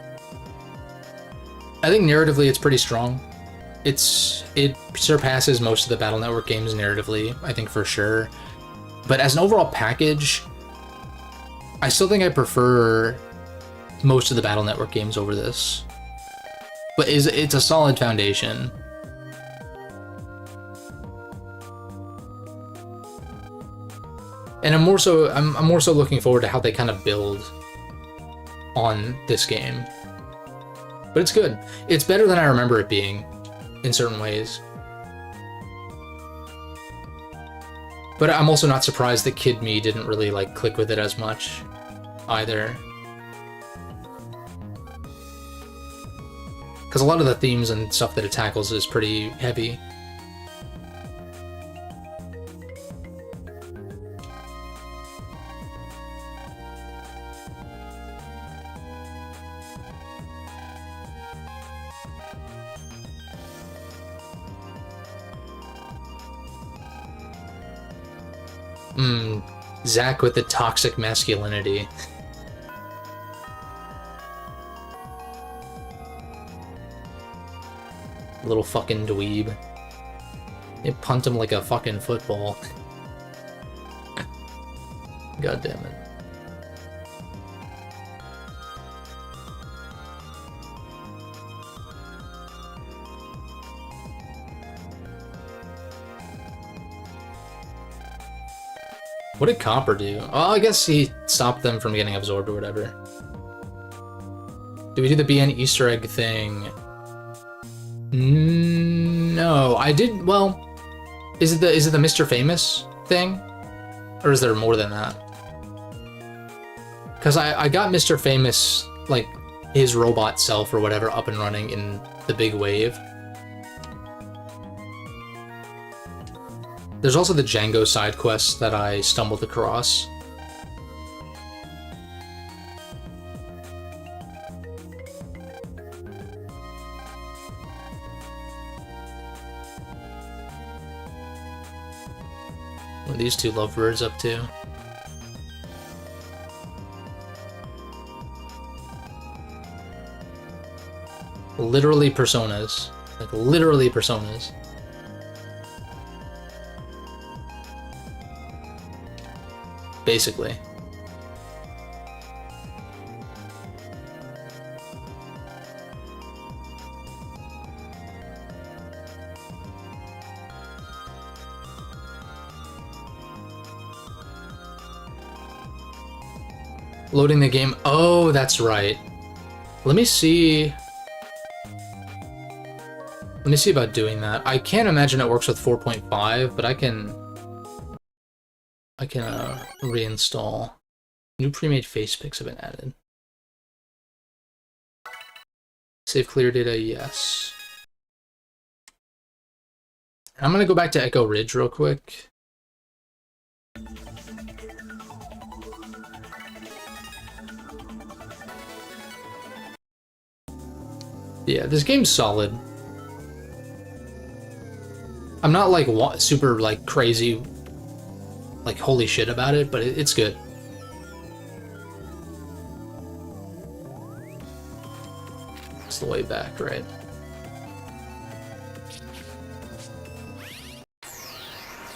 I think narratively it's pretty strong. It surpasses most of the Battle Network games narratively, I think for sure. But as an overall package, I still think I prefer most of the Battle Network games over this. But it's a solid foundation. And I'm more so looking forward to how they kind of build on this game. But it's good. It's better than I remember it being in certain ways. But I'm also not surprised that Kid Me didn't really like click with it as much either. Because a lot of the themes and stuff that it tackles is pretty heavy. Zach with the toxic masculinity. Little fucking dweeb. They punt him like a fucking football. God damn it. What did Copper do? Oh, I guess he stopped them from getting absorbed or whatever. Did we do the BN Easter egg thing? No, I did. Well, is it the Mr. Famous thing, or is there more than that? Because I got Mr. Famous, like his robot self or whatever, up and running in the big wave. There's also the Django side quest that I stumbled across. What are these two lovebirds up to? Literally personas. Like, literally personas. Basically. Loading the game. Oh, that's right. Let me see. Let me see about doing that. I can't imagine it works with 4.5, but I can reinstall. New pre-made face pics have been added. Save clear data, yes. I'm gonna go back to Echo Ridge real quick. Yeah, this game's solid. I'm not like super like crazy, like holy shit about it, but it's good. It's the way back, right?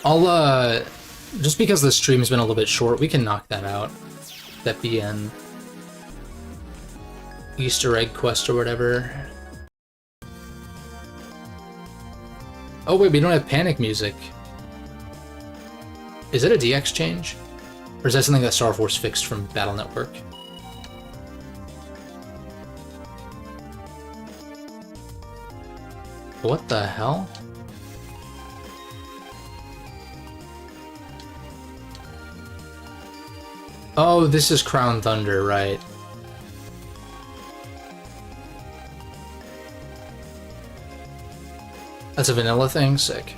I'll just because the stream's been a little bit short, we can knock that out. That BN Easter egg quest or whatever. Oh wait, we don't have panic music. Is it a DX change? Or is that something that Star Force fixed from Battle Network? What the hell? Oh, this is Crown Thunder, right. That's a vanilla thing? Sick.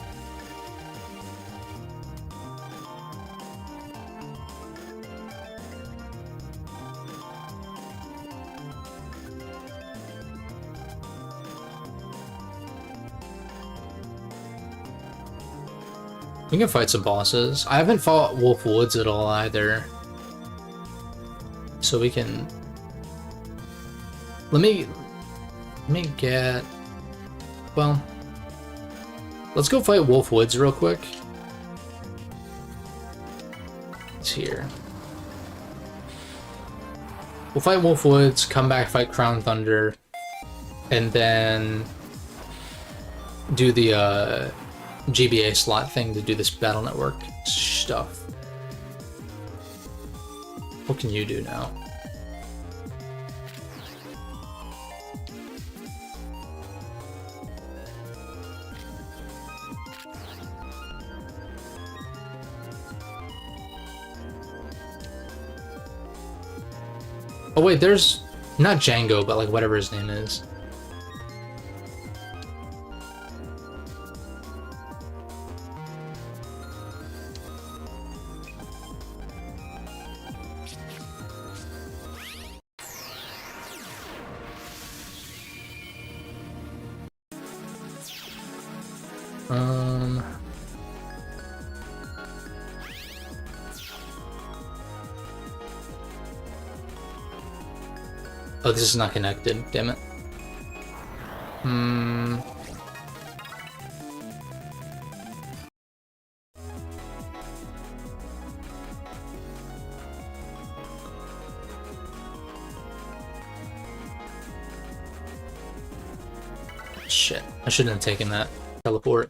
We can fight some bosses. I haven't fought Wolf Woods at all either. So we can... Let me get... Well... Let's go fight Wolf Woods real quick. It's here. We'll fight Wolf Woods, come back, fight Crown Thunder, and then do the GBA slot thing to do this Battle Network stuff. What can you do now? Oh wait, there's not Django, but like whatever his name is. Oh, this is not connected, damn it. Shit, I shouldn't have taken that teleport.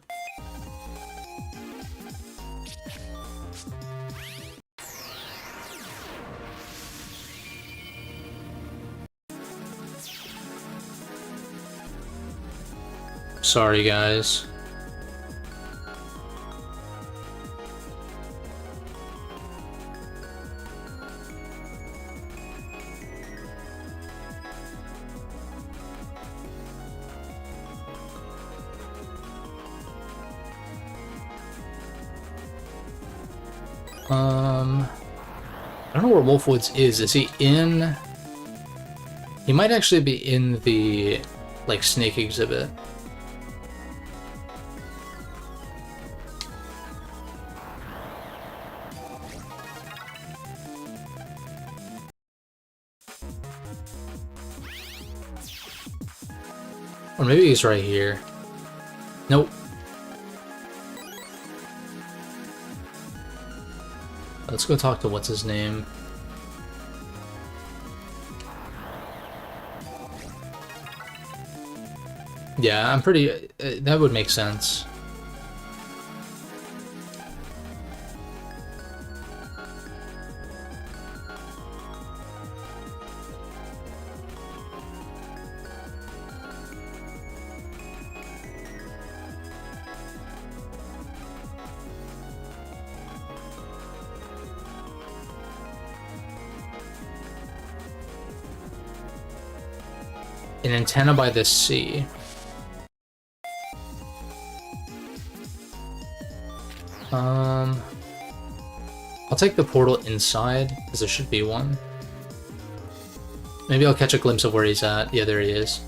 Sorry, guys. I don't know where Wolfwoods is. Is he in... He might actually be in the, like, snake exhibit. Or maybe he's right here. Nope. Let's go talk to what's his name. Yeah, I'm pretty... that would make sense. An antenna by the sea. I'll take the portal inside, because there should be one. Maybe I'll catch a glimpse of where he's at. Yeah, there he is.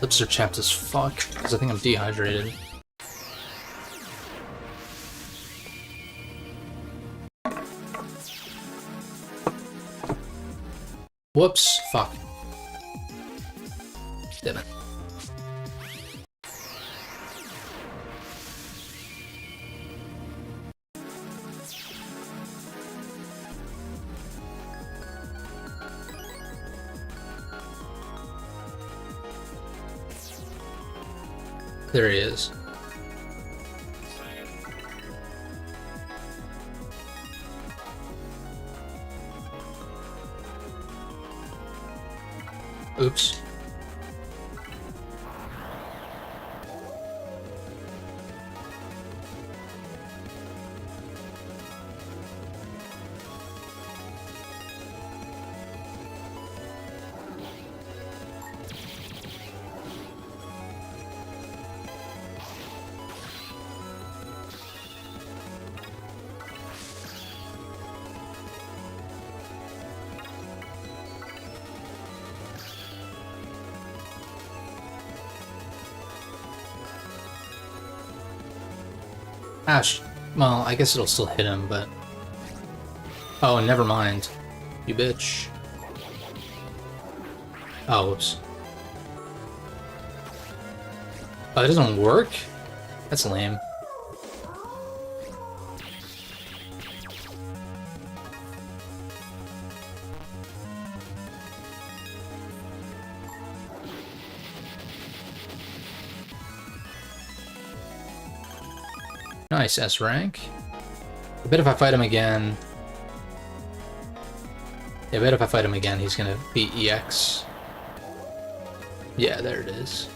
Lips are chapped as fuck, because I think I'm dehydrated. Whoops, fuck. Damn it. There he is. Oops. Ash. Well, I guess it'll still hit him, but... Oh, never mind. You bitch. Oh, whoops. Oh, it doesn't work? That's lame. Nice, S rank. I bet if I fight him again... Yeah, I bet if I fight him again, he's gonna beat EX. Yeah, there it is.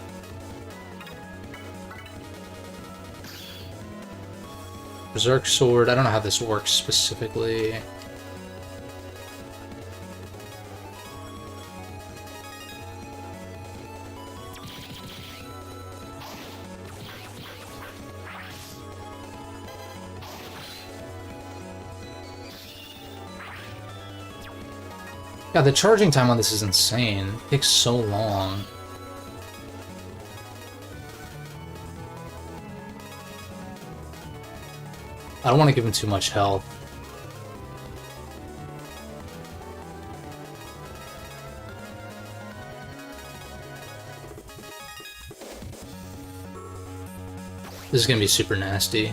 Berserk Sword, I don't know how this works specifically. God, the charging time on this is insane. It takes so long. I don't want to give him too much health. This is gonna be super nasty.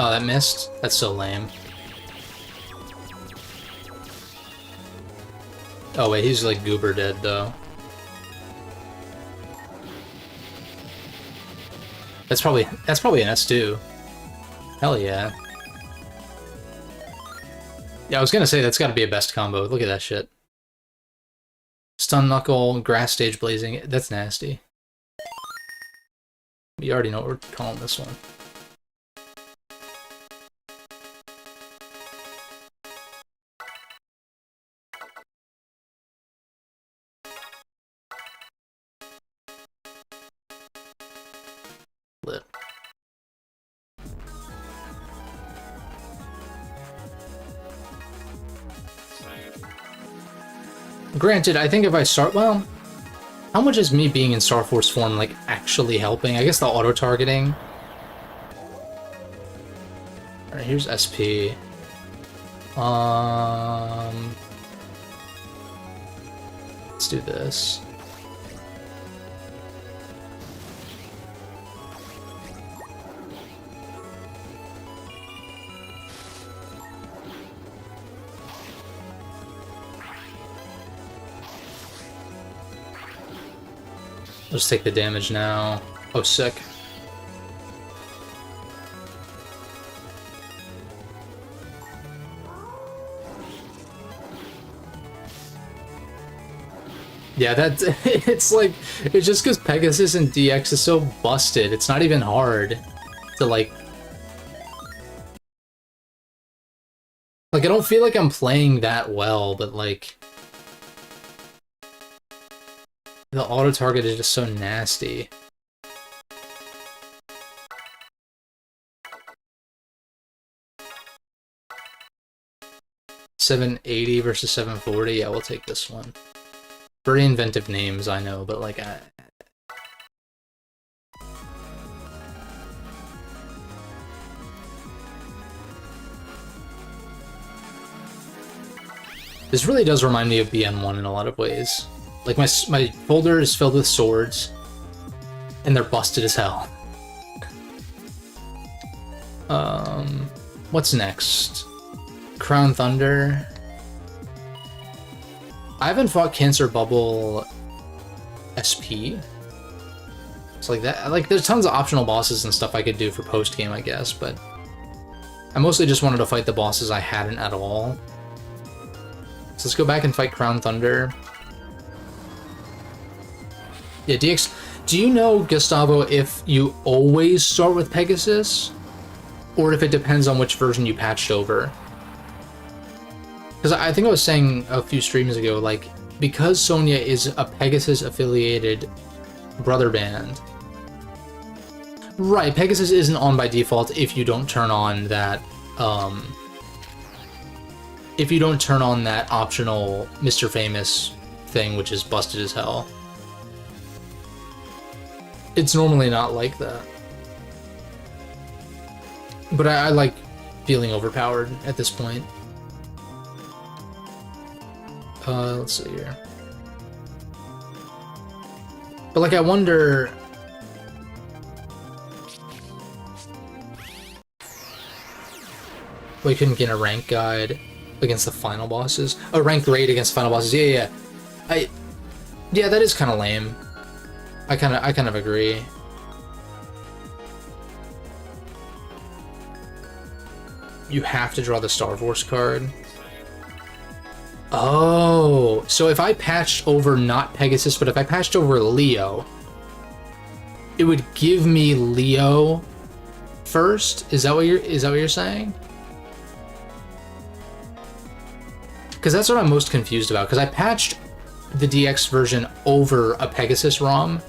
Oh, that missed? That's so lame. Oh wait, he's like goober dead though. That's probably an S2. Hell yeah. Yeah, I was gonna say that's gotta be a best combo. Look at that shit. Stun Knuckle, Grass Stage Blazing, that's nasty. You already know what we're calling this one. Lit. Granted, I think if I start, well, how much is me being in Star Force form, like, actually helping? I guess the auto-targeting. Alright, here's SP. Let's do this. Let's take the damage now. Oh, sick. Yeah, that's it's like, it's just because Pegasus and DX is so busted. It's not even hard to like I don't feel like I'm playing that well, but like the auto target is just so nasty. $780 versus $740. Yeah, we'll take this one. Very inventive names, I know, but like this really does remind me of BN1 in a lot of ways. Like my folder is filled with swords, and they're busted as hell. What's next? Crown Thunder. I haven't fought Cancer Bubble SP. So like that, like there's tons of optional bosses and stuff I could do for post game, I guess, but I mostly just wanted to fight the bosses I hadn't at all. So let's go back and fight Crown Thunder. Yeah, DX. Do you know, Gustavo, if you always start with Pegasus, or if it depends on which version you patched over? Because I think I was saying a few streams ago, like, because Sonya is a Pegasus-affiliated brother band, right, Pegasus isn't on by default if you don't turn on that, if you don't turn on that optional Mr. Famous thing, which is busted as hell. It's normally not like that. But I like feeling overpowered at this point. Let's see here. But like, I wonder... We couldn't get a rank guide against the final bosses. A rank raid against final bosses. Yeah. Yeah, that is kind of lame. I kind of agree. You have to draw the Star Force card. Oh, so if I patched over not Pegasus, but if I patched over Leo, it would give me Leo first. Is that what you're saying? Because that's what I'm most confused about. Because I patched the DX version over a Pegasus ROM.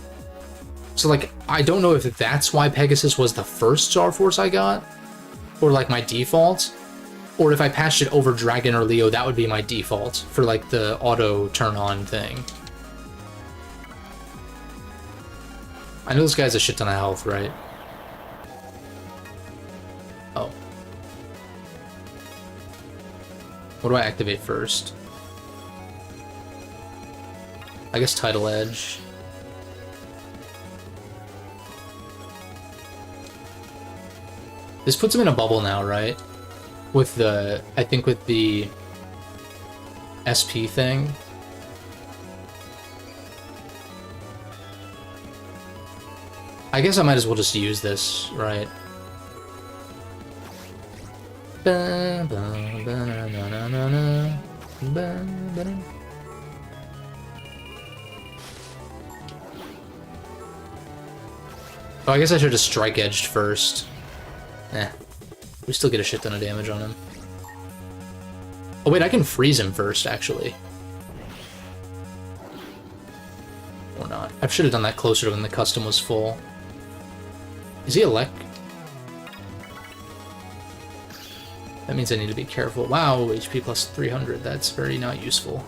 So like, I don't know if that's why Pegasus was the first Star Force I got, or like my default, or if I patched it over Dragon or Leo, that would be my default for like the auto turn on thing. I know this guy has a shit ton of health, right? Oh. What do I activate first? I guess Tidal Edge. This puts him in a bubble now, right? With the, I think with the SP thing. I guess I might as well just use this, right? Oh, I guess I should have strike edged first. Eh. We still get a shit ton of damage on him. Oh wait, I can freeze him first, actually. Or not. I should have done that closer to when the custom was full. Is he elect? That means I need to be careful. Wow, HP plus 300. That's very not useful.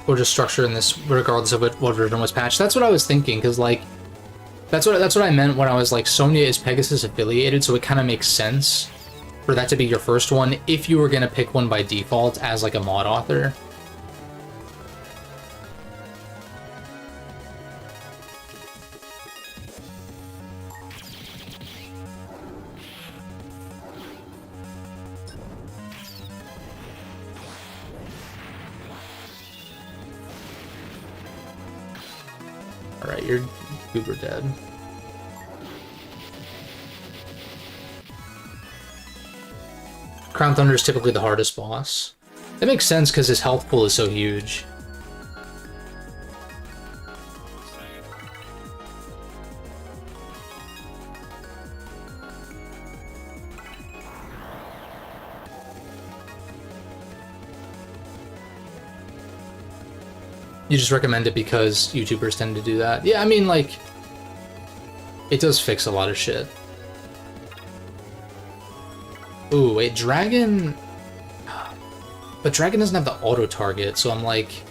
Or just structure in this, regardless of what version was patched. That's what I was thinking, because like, that's what I meant when I was like, Sonya is Pegasus affiliated, so it kind of makes sense for that to be your first one if you were gonna pick one by default as like a mod author. Alright, you're uber dead. Crown Thunder is typically the hardest boss. That makes sense because his health pool is so huge. You just recommend it because YouTubers tend to do that. Yeah, I mean, like, it does fix a lot of shit. Ooh, wait, Dragon... But Dragon doesn't have the auto-target, so I'm like...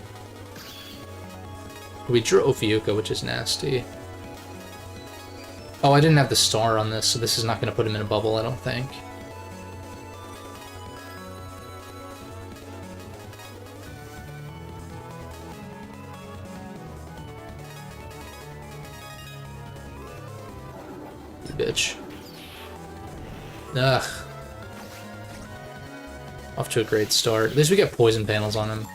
We drew Ophiuka, which is nasty. Oh, I didn't have the star on this, so this is not going to put him in a bubble, I don't think. You bitch. Ugh. Off to a great start. At least we get poison panels on him.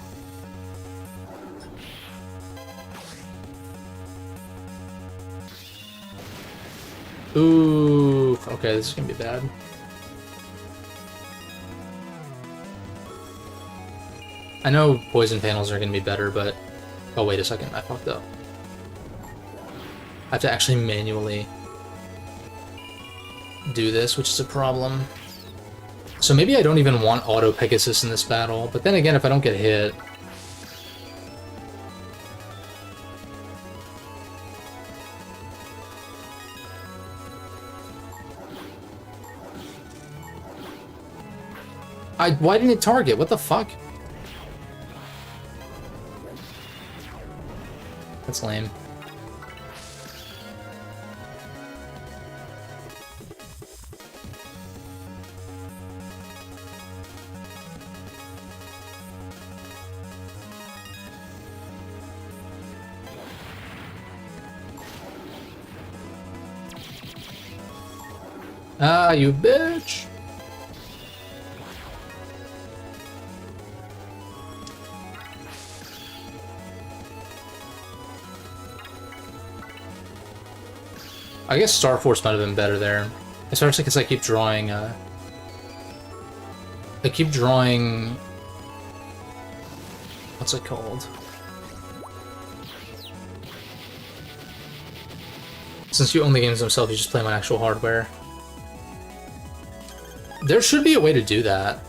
Ooh, okay, this is gonna be bad. I know poison panels are gonna be better, but... Oh, wait a second, I fucked up. I have to actually manually do this, which is a problem. So maybe I don't even want Auto Pegasus in this battle, but then again, if I don't get hit... Why didn't it target? What the fuck? That's lame. Ah, you bitch! I guess Star Force might have been better there. Especially because I keep drawing, what's it called? Since you own the games themselves, you just play them on actual hardware. There should be a way to do that.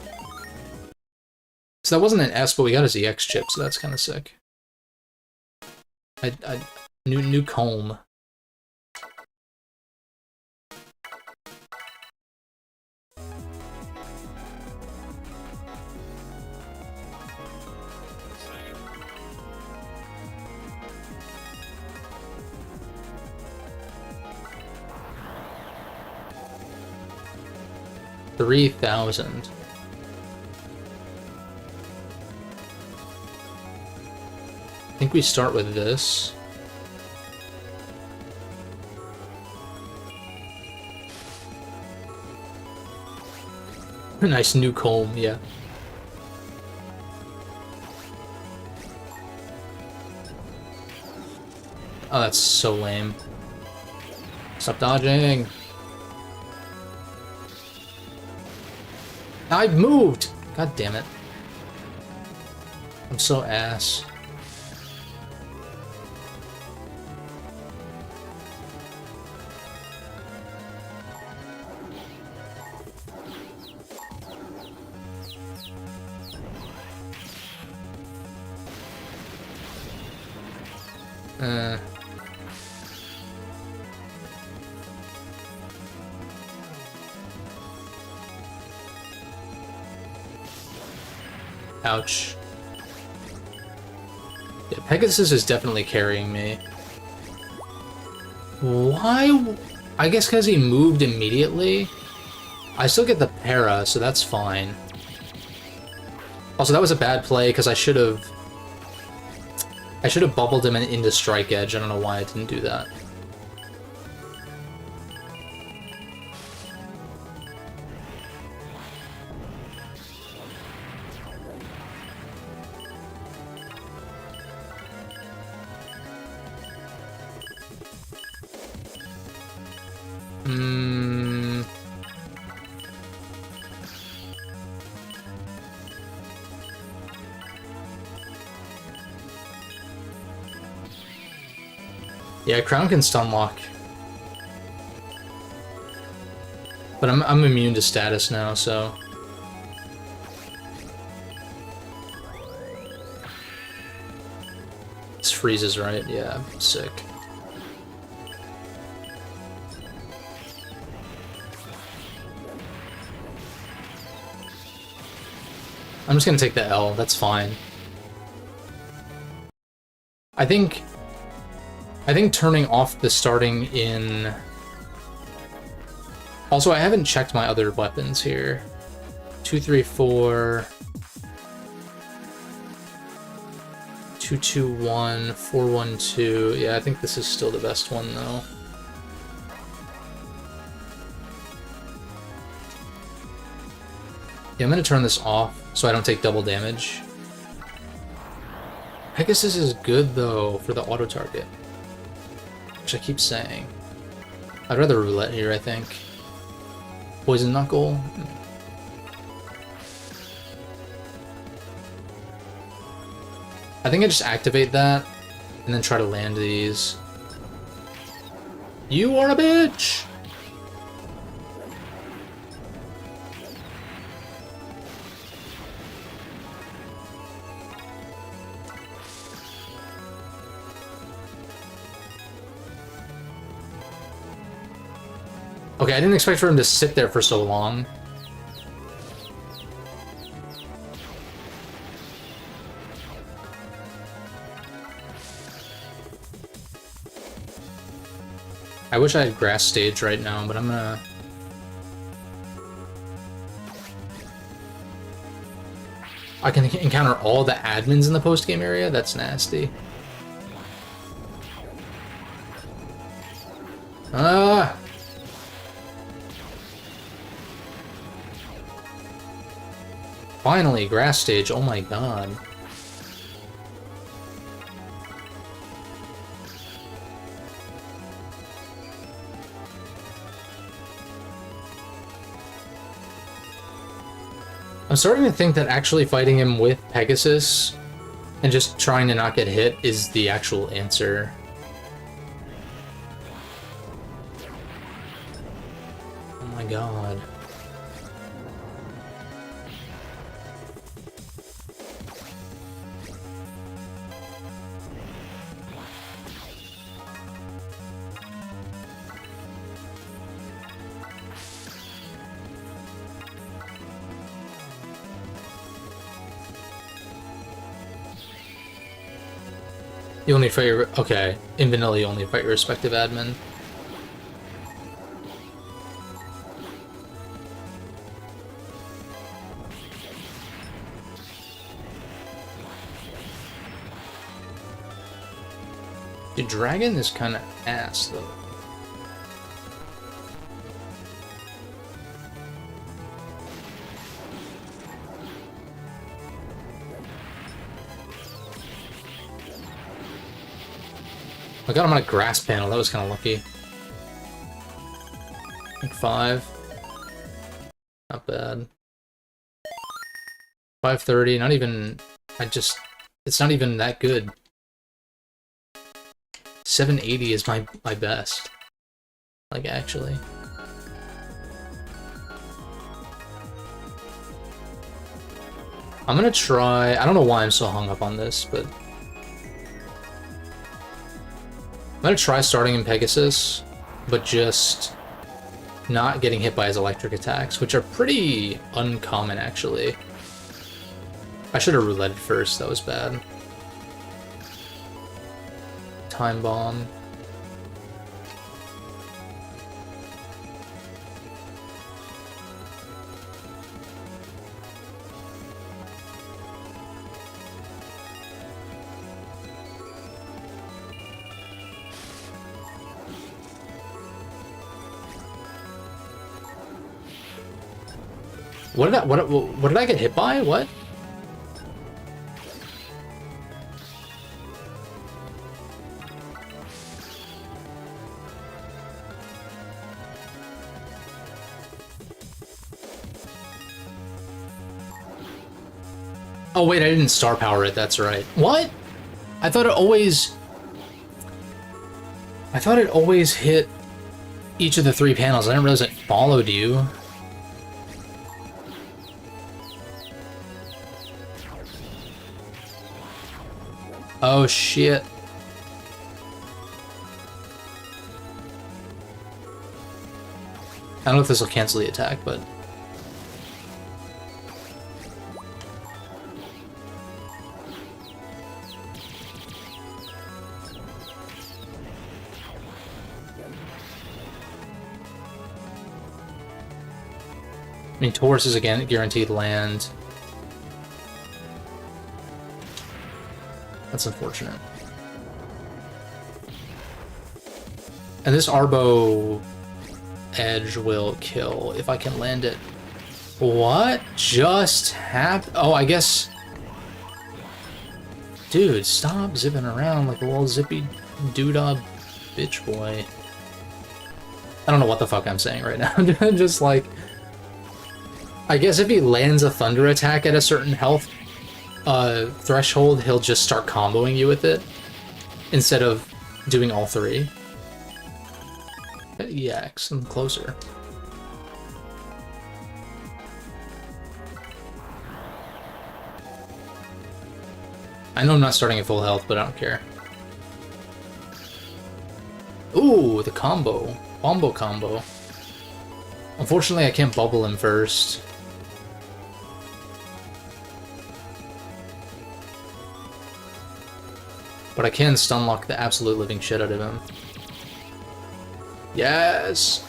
So that wasn't an S, but we got a ZX chip, so that's kind of sick. New comb. $3,000. I think we start with this. Nice new comb, yeah. Oh, that's so lame. Stop dodging. I moved! God damn it. I'm so ass. Ouch. Yeah, Pegasus is definitely carrying me. Why? I guess because he moved immediately. I still get the para, so that's fine. Also, that was a bad play because I should have bubbled him into Strike Edge. I don't know why I didn't do that. Yeah, Crown can stun lock. But I'm immune to status now, so... This freezes, right? Yeah, sick. I'm just gonna take the L, that's fine. I think turning off the starting in... Also, I haven't checked my other weapons here. 2, 3, 4... 2, 2, 1, 4, 1, 2... Yeah, I think this is still the best one, though. Yeah, I'm gonna turn this off so I don't take double damage. Pegasus is good, though, for the auto-target. Which I keep saying. I'd rather roulette here, I think. Poison Knuckle? I think I just activate that, and then try to land these. You are a bitch! Okay, I didn't expect for him to sit there for so long. I wish I had grass stage right now, but I'm gonna... I can encounter all the admins in the post-game area? That's nasty. Ah! Finally, grass stage, oh my god. I'm starting to think that actually fighting him with Pegasus and just trying to not get hit is the actual answer. Oh my god. You only fight your... Okay. In vanilla, you only fight your respective admin. The dragon is kind of ass, though. I got him on a grass panel. That was kind of lucky. Like 5. Not bad. 530. Not even. It's not even that good. 780 is my best. Like, actually. I'm gonna try... I don't know why I'm so hung up on this, but... I'm gonna try starting in Pegasus, but just not getting hit by his electric attacks, which are pretty uncommon, actually. I should have rouletted first, that was bad. Time Bomb. What did I get hit by? What? Oh wait, I didn't star power it, that's right. What? I thought it always hit each of the 3 panels. I didn't realize it followed you. Oh shit. I don't know if this will cancel the attack, but... I mean, Taurus is again guaranteed land. That's unfortunate. And this Arbo edge will kill if I can land it. What just happened? Oh, I guess... Dude, stop zipping around like a little zippy doodah bitch boy. I don't know what the fuck I'm saying right now. Just like... I guess if he lands a thunder attack at a certain health threshold, he'll just start comboing you with it instead of doing all 3. EX, I'm closer. I know I'm not starting at full health, but I don't care. Ooh, the combo. Bombo combo. Unfortunately, I can't bubble him first. But I can stunlock the absolute living shit out of him. Yes!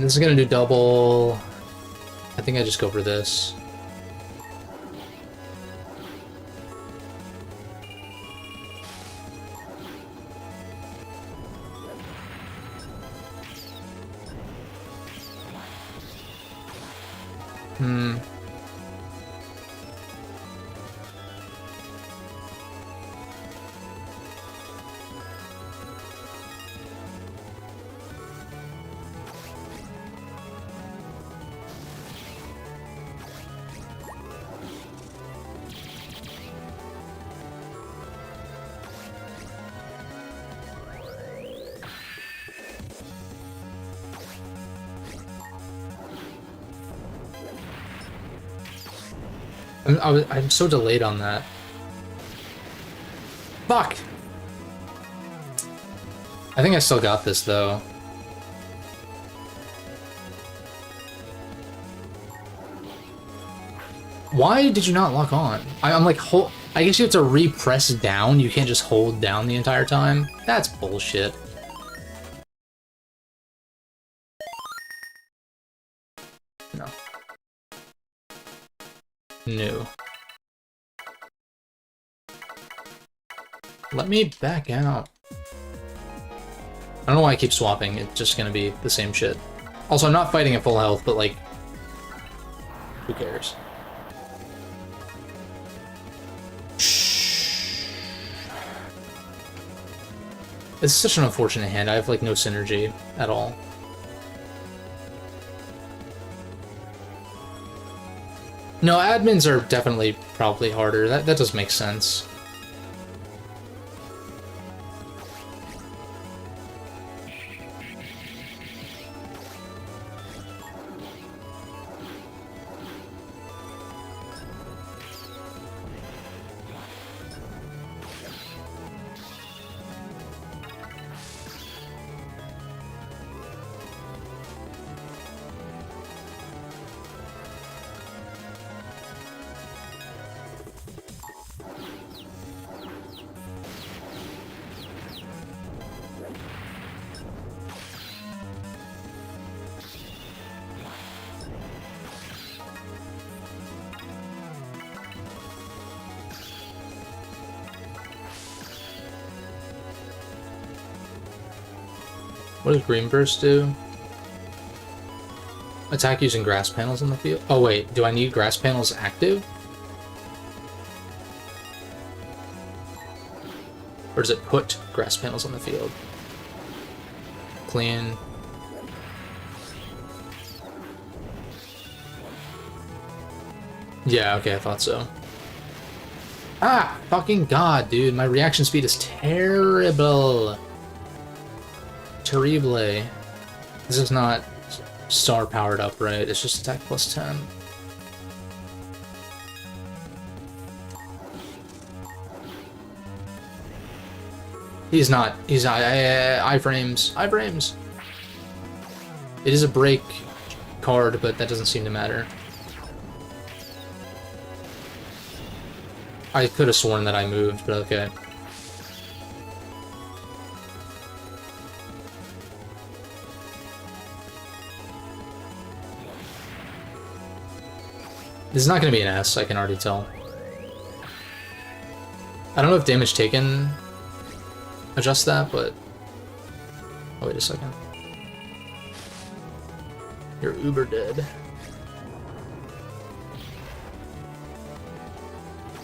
This is gonna do double. I think I just go for this. I'm so delayed on that. Fuck! I think I still got this, though. Why did you not lock on? I'm like, I guess you have to repress down. You can't just hold down the entire time. That's bullshit. No. No. Let me back out. I don't know why I keep swapping. It's just gonna be the same shit. Also, I'm not fighting at full health, but like, who cares? It's such an unfortunate hand. I have like no synergy at all. No, admins are definitely probably harder. That does make sense. What does Green Burst do? Attack using grass panels on the field? Oh wait, do I need grass panels active? Or does it put grass panels on the field? Clean. Yeah, okay, I thought so. Ah! Fucking god, dude. My reaction speed is terrible. Terrible. This is not star powered up, right? It's just attack plus 10. He's not. Iframes. Iframes. It is a break card, but that doesn't seem to matter. I could have sworn that I moved, but okay. This is not going to be an S, I can already tell. I don't know if damage taken adjusts that, but... Oh, wait a second. You're uber dead.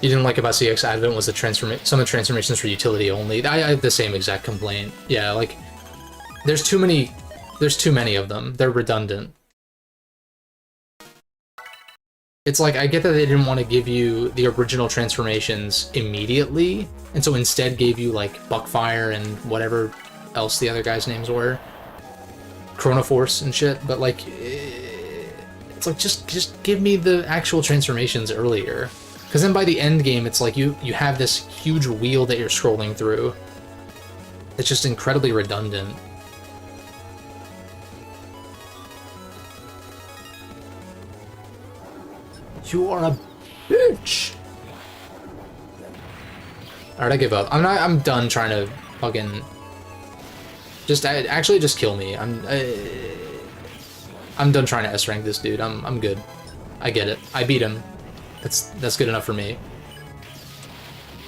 You didn't like about CX Advent was some of the transformations for utility only. I have the same exact complaint. Yeah, like, there's too many of them. They're redundant. It's like, I get that they didn't want to give you the original transformations immediately, and so instead gave you, like, Buckfire and whatever else the other guys' names were. Chronoforce and shit, but, like, it's like, just give me the actual transformations earlier. Because then by the end game, it's like you have this huge wheel that you're scrolling through. It's just incredibly redundant. You are a bitch. Alright, I give up. I'm done trying to fucking actually just kill me. I'm done trying to S rank this dude. I'm good. I get it. I beat him. That's good enough for me.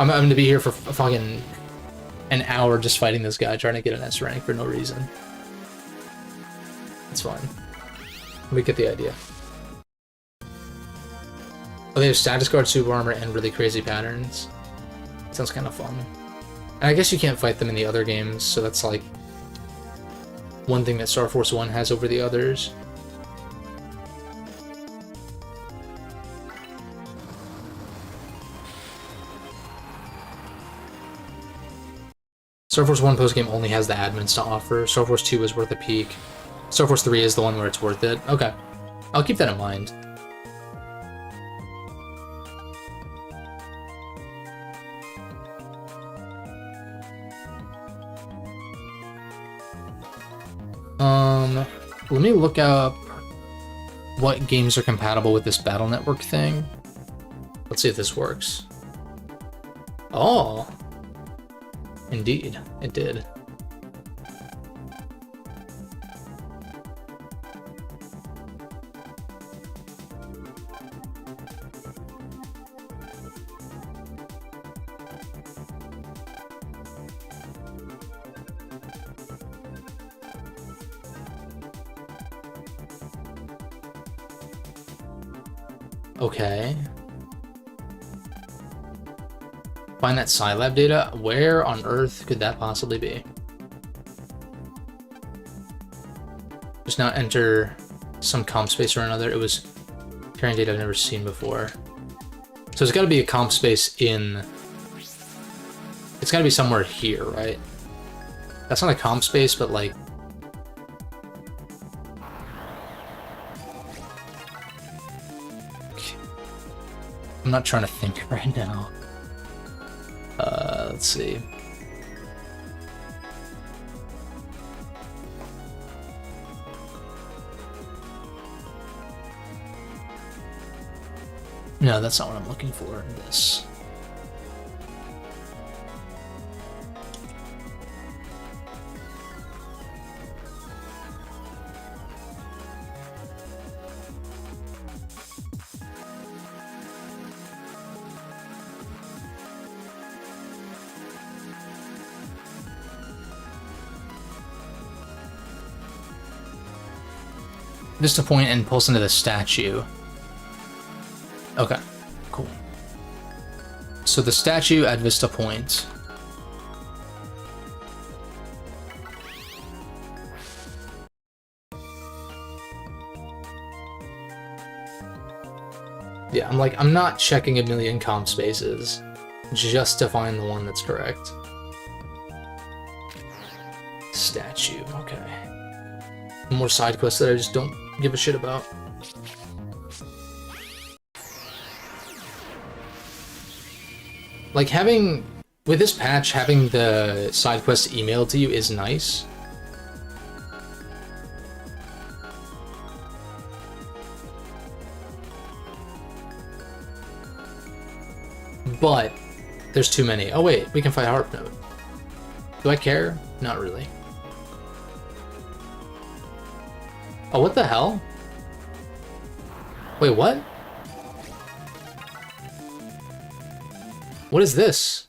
I'm gonna be here for fucking an hour just fighting this guy trying to get an S rank for no reason. It's fine. We get the idea. Oh, they have status guard, super armor, and really crazy patterns. Sounds kind of fun. And I guess you can't fight them in the other games, so that's like one thing that Star Force 1 has over the others. Star Force 1 postgame only has the admins to offer. Star Force 2 is worth a peek. Star Force 3 is the one where it's worth it. Okay. I'll keep that in mind. Let me look up what games are compatible with this Battle Network thing. Let's see if this works. Oh! Indeed, it did. Okay. Find that Scilab data? Where on Earth could that possibly be? Just now enter some comp space or another. It was carrying data I've never seen before. So it's got to be a comp space in... It's got to be somewhere here, right? That's not a comp space, but like... I'm not trying to think right now. Let's see. No, that's not what I'm looking for. This. Vista Point and pulse into the statue. Okay, cool. So the statue at Vista Point. Yeah, I'm not checking a million comp spaces just to find the one that's correct. Statue, okay. More side quests that I just don't give a shit about. Like with this patch, having the side quests emailed to you is nice. But there's too many. Oh wait, we can fight Harp Note. Do I care? Not really. Oh, what the hell? Wait, what? What is this?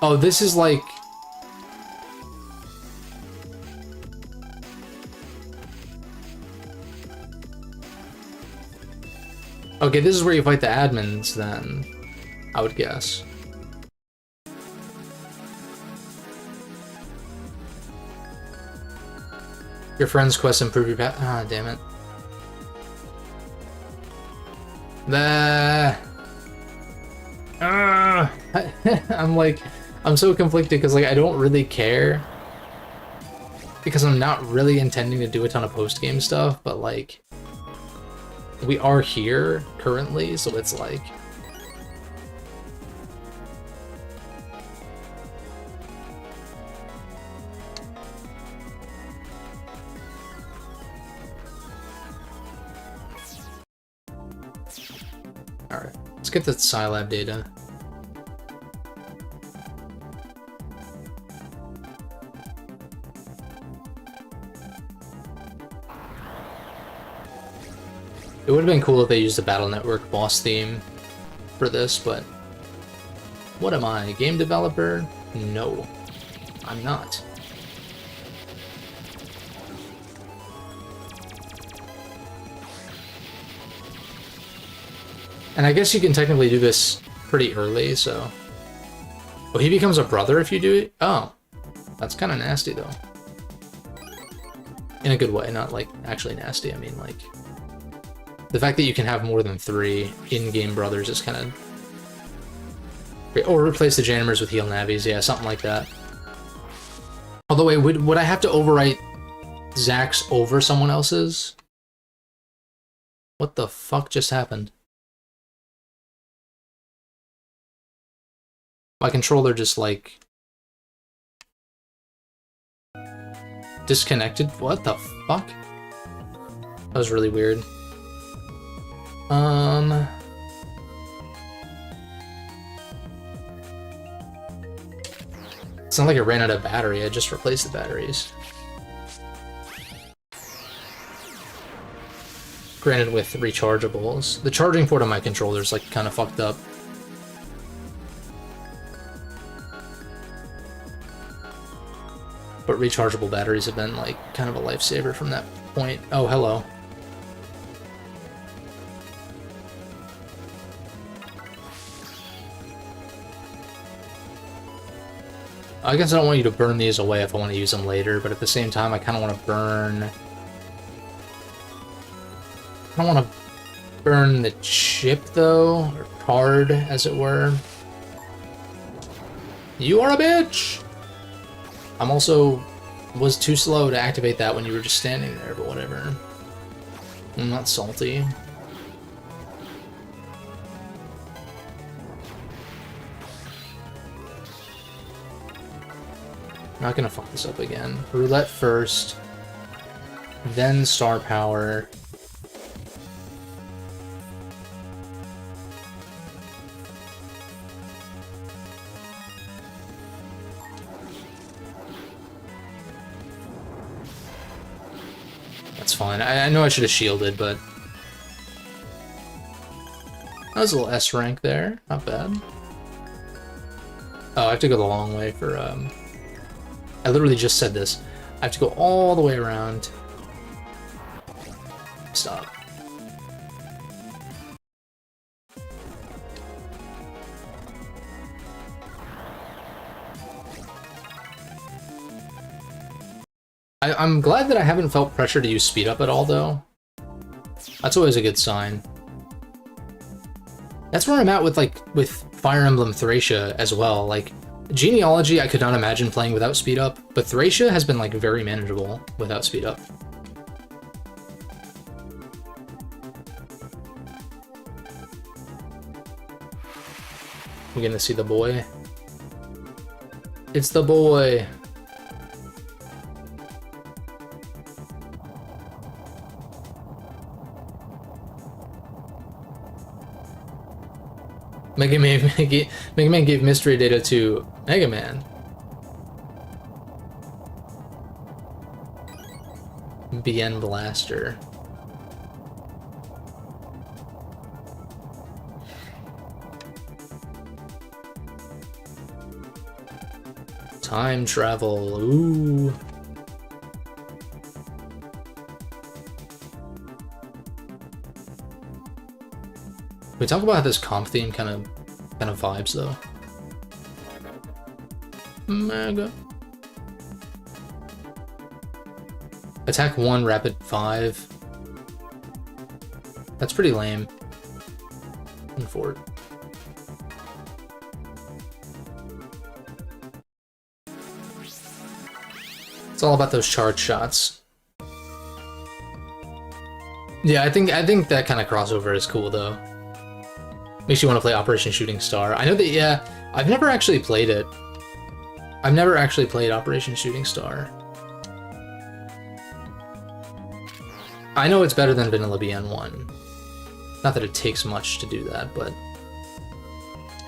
Oh, this is like... Okay, this is where you fight the admins, then, I would guess. Your friend's quest improve your path. Ah, damn it. I'm so conflicted because like I don't really care because I'm not really intending to do a ton of post-game stuff, but like we are here currently, so it's like alright, let's get the Scilab data. It would have been cool if they used the Battle Network boss theme for this, but what am I, a game developer? No, I'm not. And I guess you can technically do this pretty early, so... Oh, he becomes a brother if you do it? Oh, that's kind of nasty, though. In a good way, not, like, actually nasty. I mean, like... The fact that you can have more than 3 in-game brothers is kind of... Or replace the Janimers with heal navies, yeah, something like that. Although, wait, would I have to overwrite Zack's over someone else's? What the fuck just happened? My controller just, like... disconnected? What the fuck? That was really weird. It's not like it ran out of battery, I just replaced the batteries. Granted with rechargeables. The charging port on my controller's like kind of fucked up. But rechargeable batteries have been like kind of a lifesaver from that point. Oh, hello. I guess I don't want you to burn these away if I want to use them later, but at the same time I kind of want to burn... I don't want to burn the chip though, or card as it were. You are a bitch! I'm also... was too slow to activate that when you were just standing there, but whatever. I'm not salty. Not gonna fuck this up again. Roulette first, then star power. That's fine. I know I should have shielded, but that was a little S rank there. Not bad. Oh, I have to go the long way for I literally just said this. I have to go all the way around. Stop. I'm glad that I haven't felt pressure to use speed up at all, though. That's always a good sign. That's where I'm at with, like, with Fire Emblem Thracia as well. Like, Genealogy I could not imagine playing without speed up, but Thracia has been, like, very manageable without speed up. We're gonna see the boy. It's the boy! Mega Man gave mystery data to Mega Man. BN Blaster. Time travel. Ooh. We talk about how this comp theme kind of vibes though. Mega. Attack 1, rapid 5. That's pretty lame. And fort. It's all about those charge shots. Yeah, I think that kind of crossover is cool though. Makes you want to play Operation Shooting Star. I know that, yeah, I've never actually played it. I've never actually played Operation Shooting Star. I know it's better than Vanilla BN1. Not that it takes much to do that, but...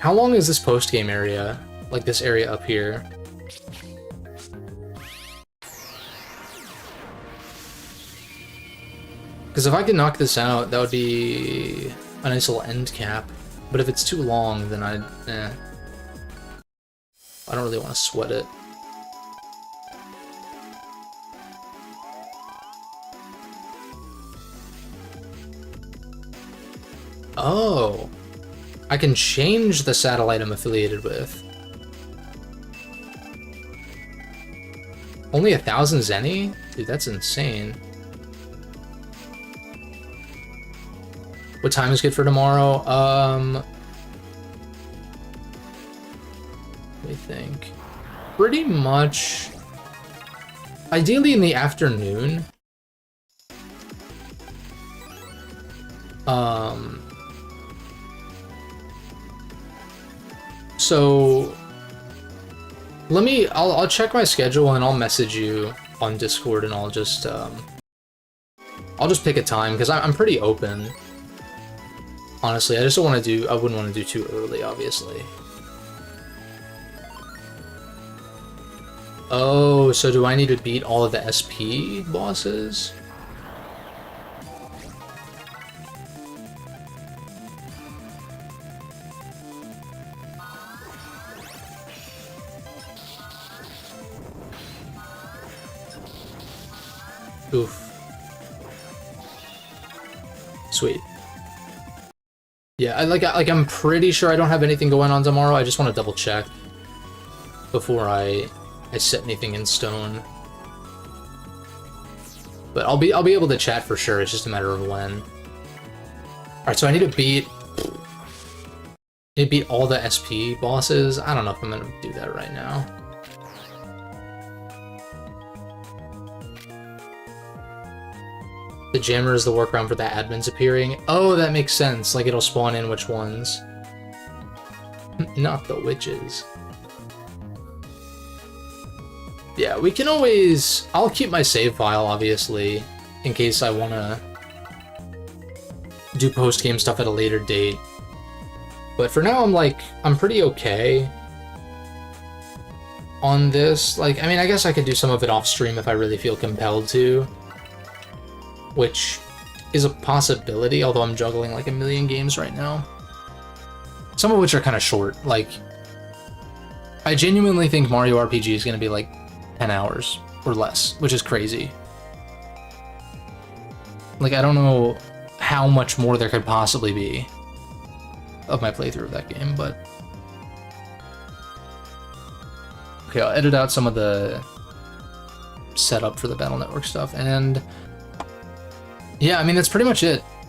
How long is this post-game area? Like this area up here? Because if I could knock this out, that would be a nice little end cap. But if it's too long, then I don't really want to sweat it. Oh, I can change the satellite I'm affiliated with. Only 1,000 Zenny? Dude, that's insane. What time is good for tomorrow? Let me think. Pretty much... Ideally in the afternoon. So... I'll check my schedule and I'll message you on Discord and I'll just, I'll just pick a time, because I'm pretty open. Honestly, I just don't want to do... I wouldn't want to do too early, obviously. Oh, so do I need to beat all of the SP bosses? Oof. Sweet. Yeah, I'm pretty sure I don't have anything going on tomorrow. I just want to double check before I set anything in stone. But I'll be able to chat for sure. It's just a matter of when. All right, so I need to beat all the SP bosses. I don't know if I'm gonna do that right now. The jammer is the workaround for the admins appearing. Oh, that makes sense. Like, it'll spawn in which ones. Not the witches. Yeah, we can always... I'll keep my save file, obviously, in case I want to do post-game stuff at a later date. But for now, I'm pretty okay on this. Like, I mean, I guess I could do some of it off-stream if I really feel compelled to. Which is a possibility, although I'm juggling like a million games right now. Some of which are kind of short. Like, I genuinely think Mario RPG is going to be like 10 hours or less, which is crazy. Like, I don't know how much more there could possibly be of my playthrough of that game, but... Okay, I'll edit out some of the setup for the Battle Network stuff, and... Yeah, I mean, that's pretty much it.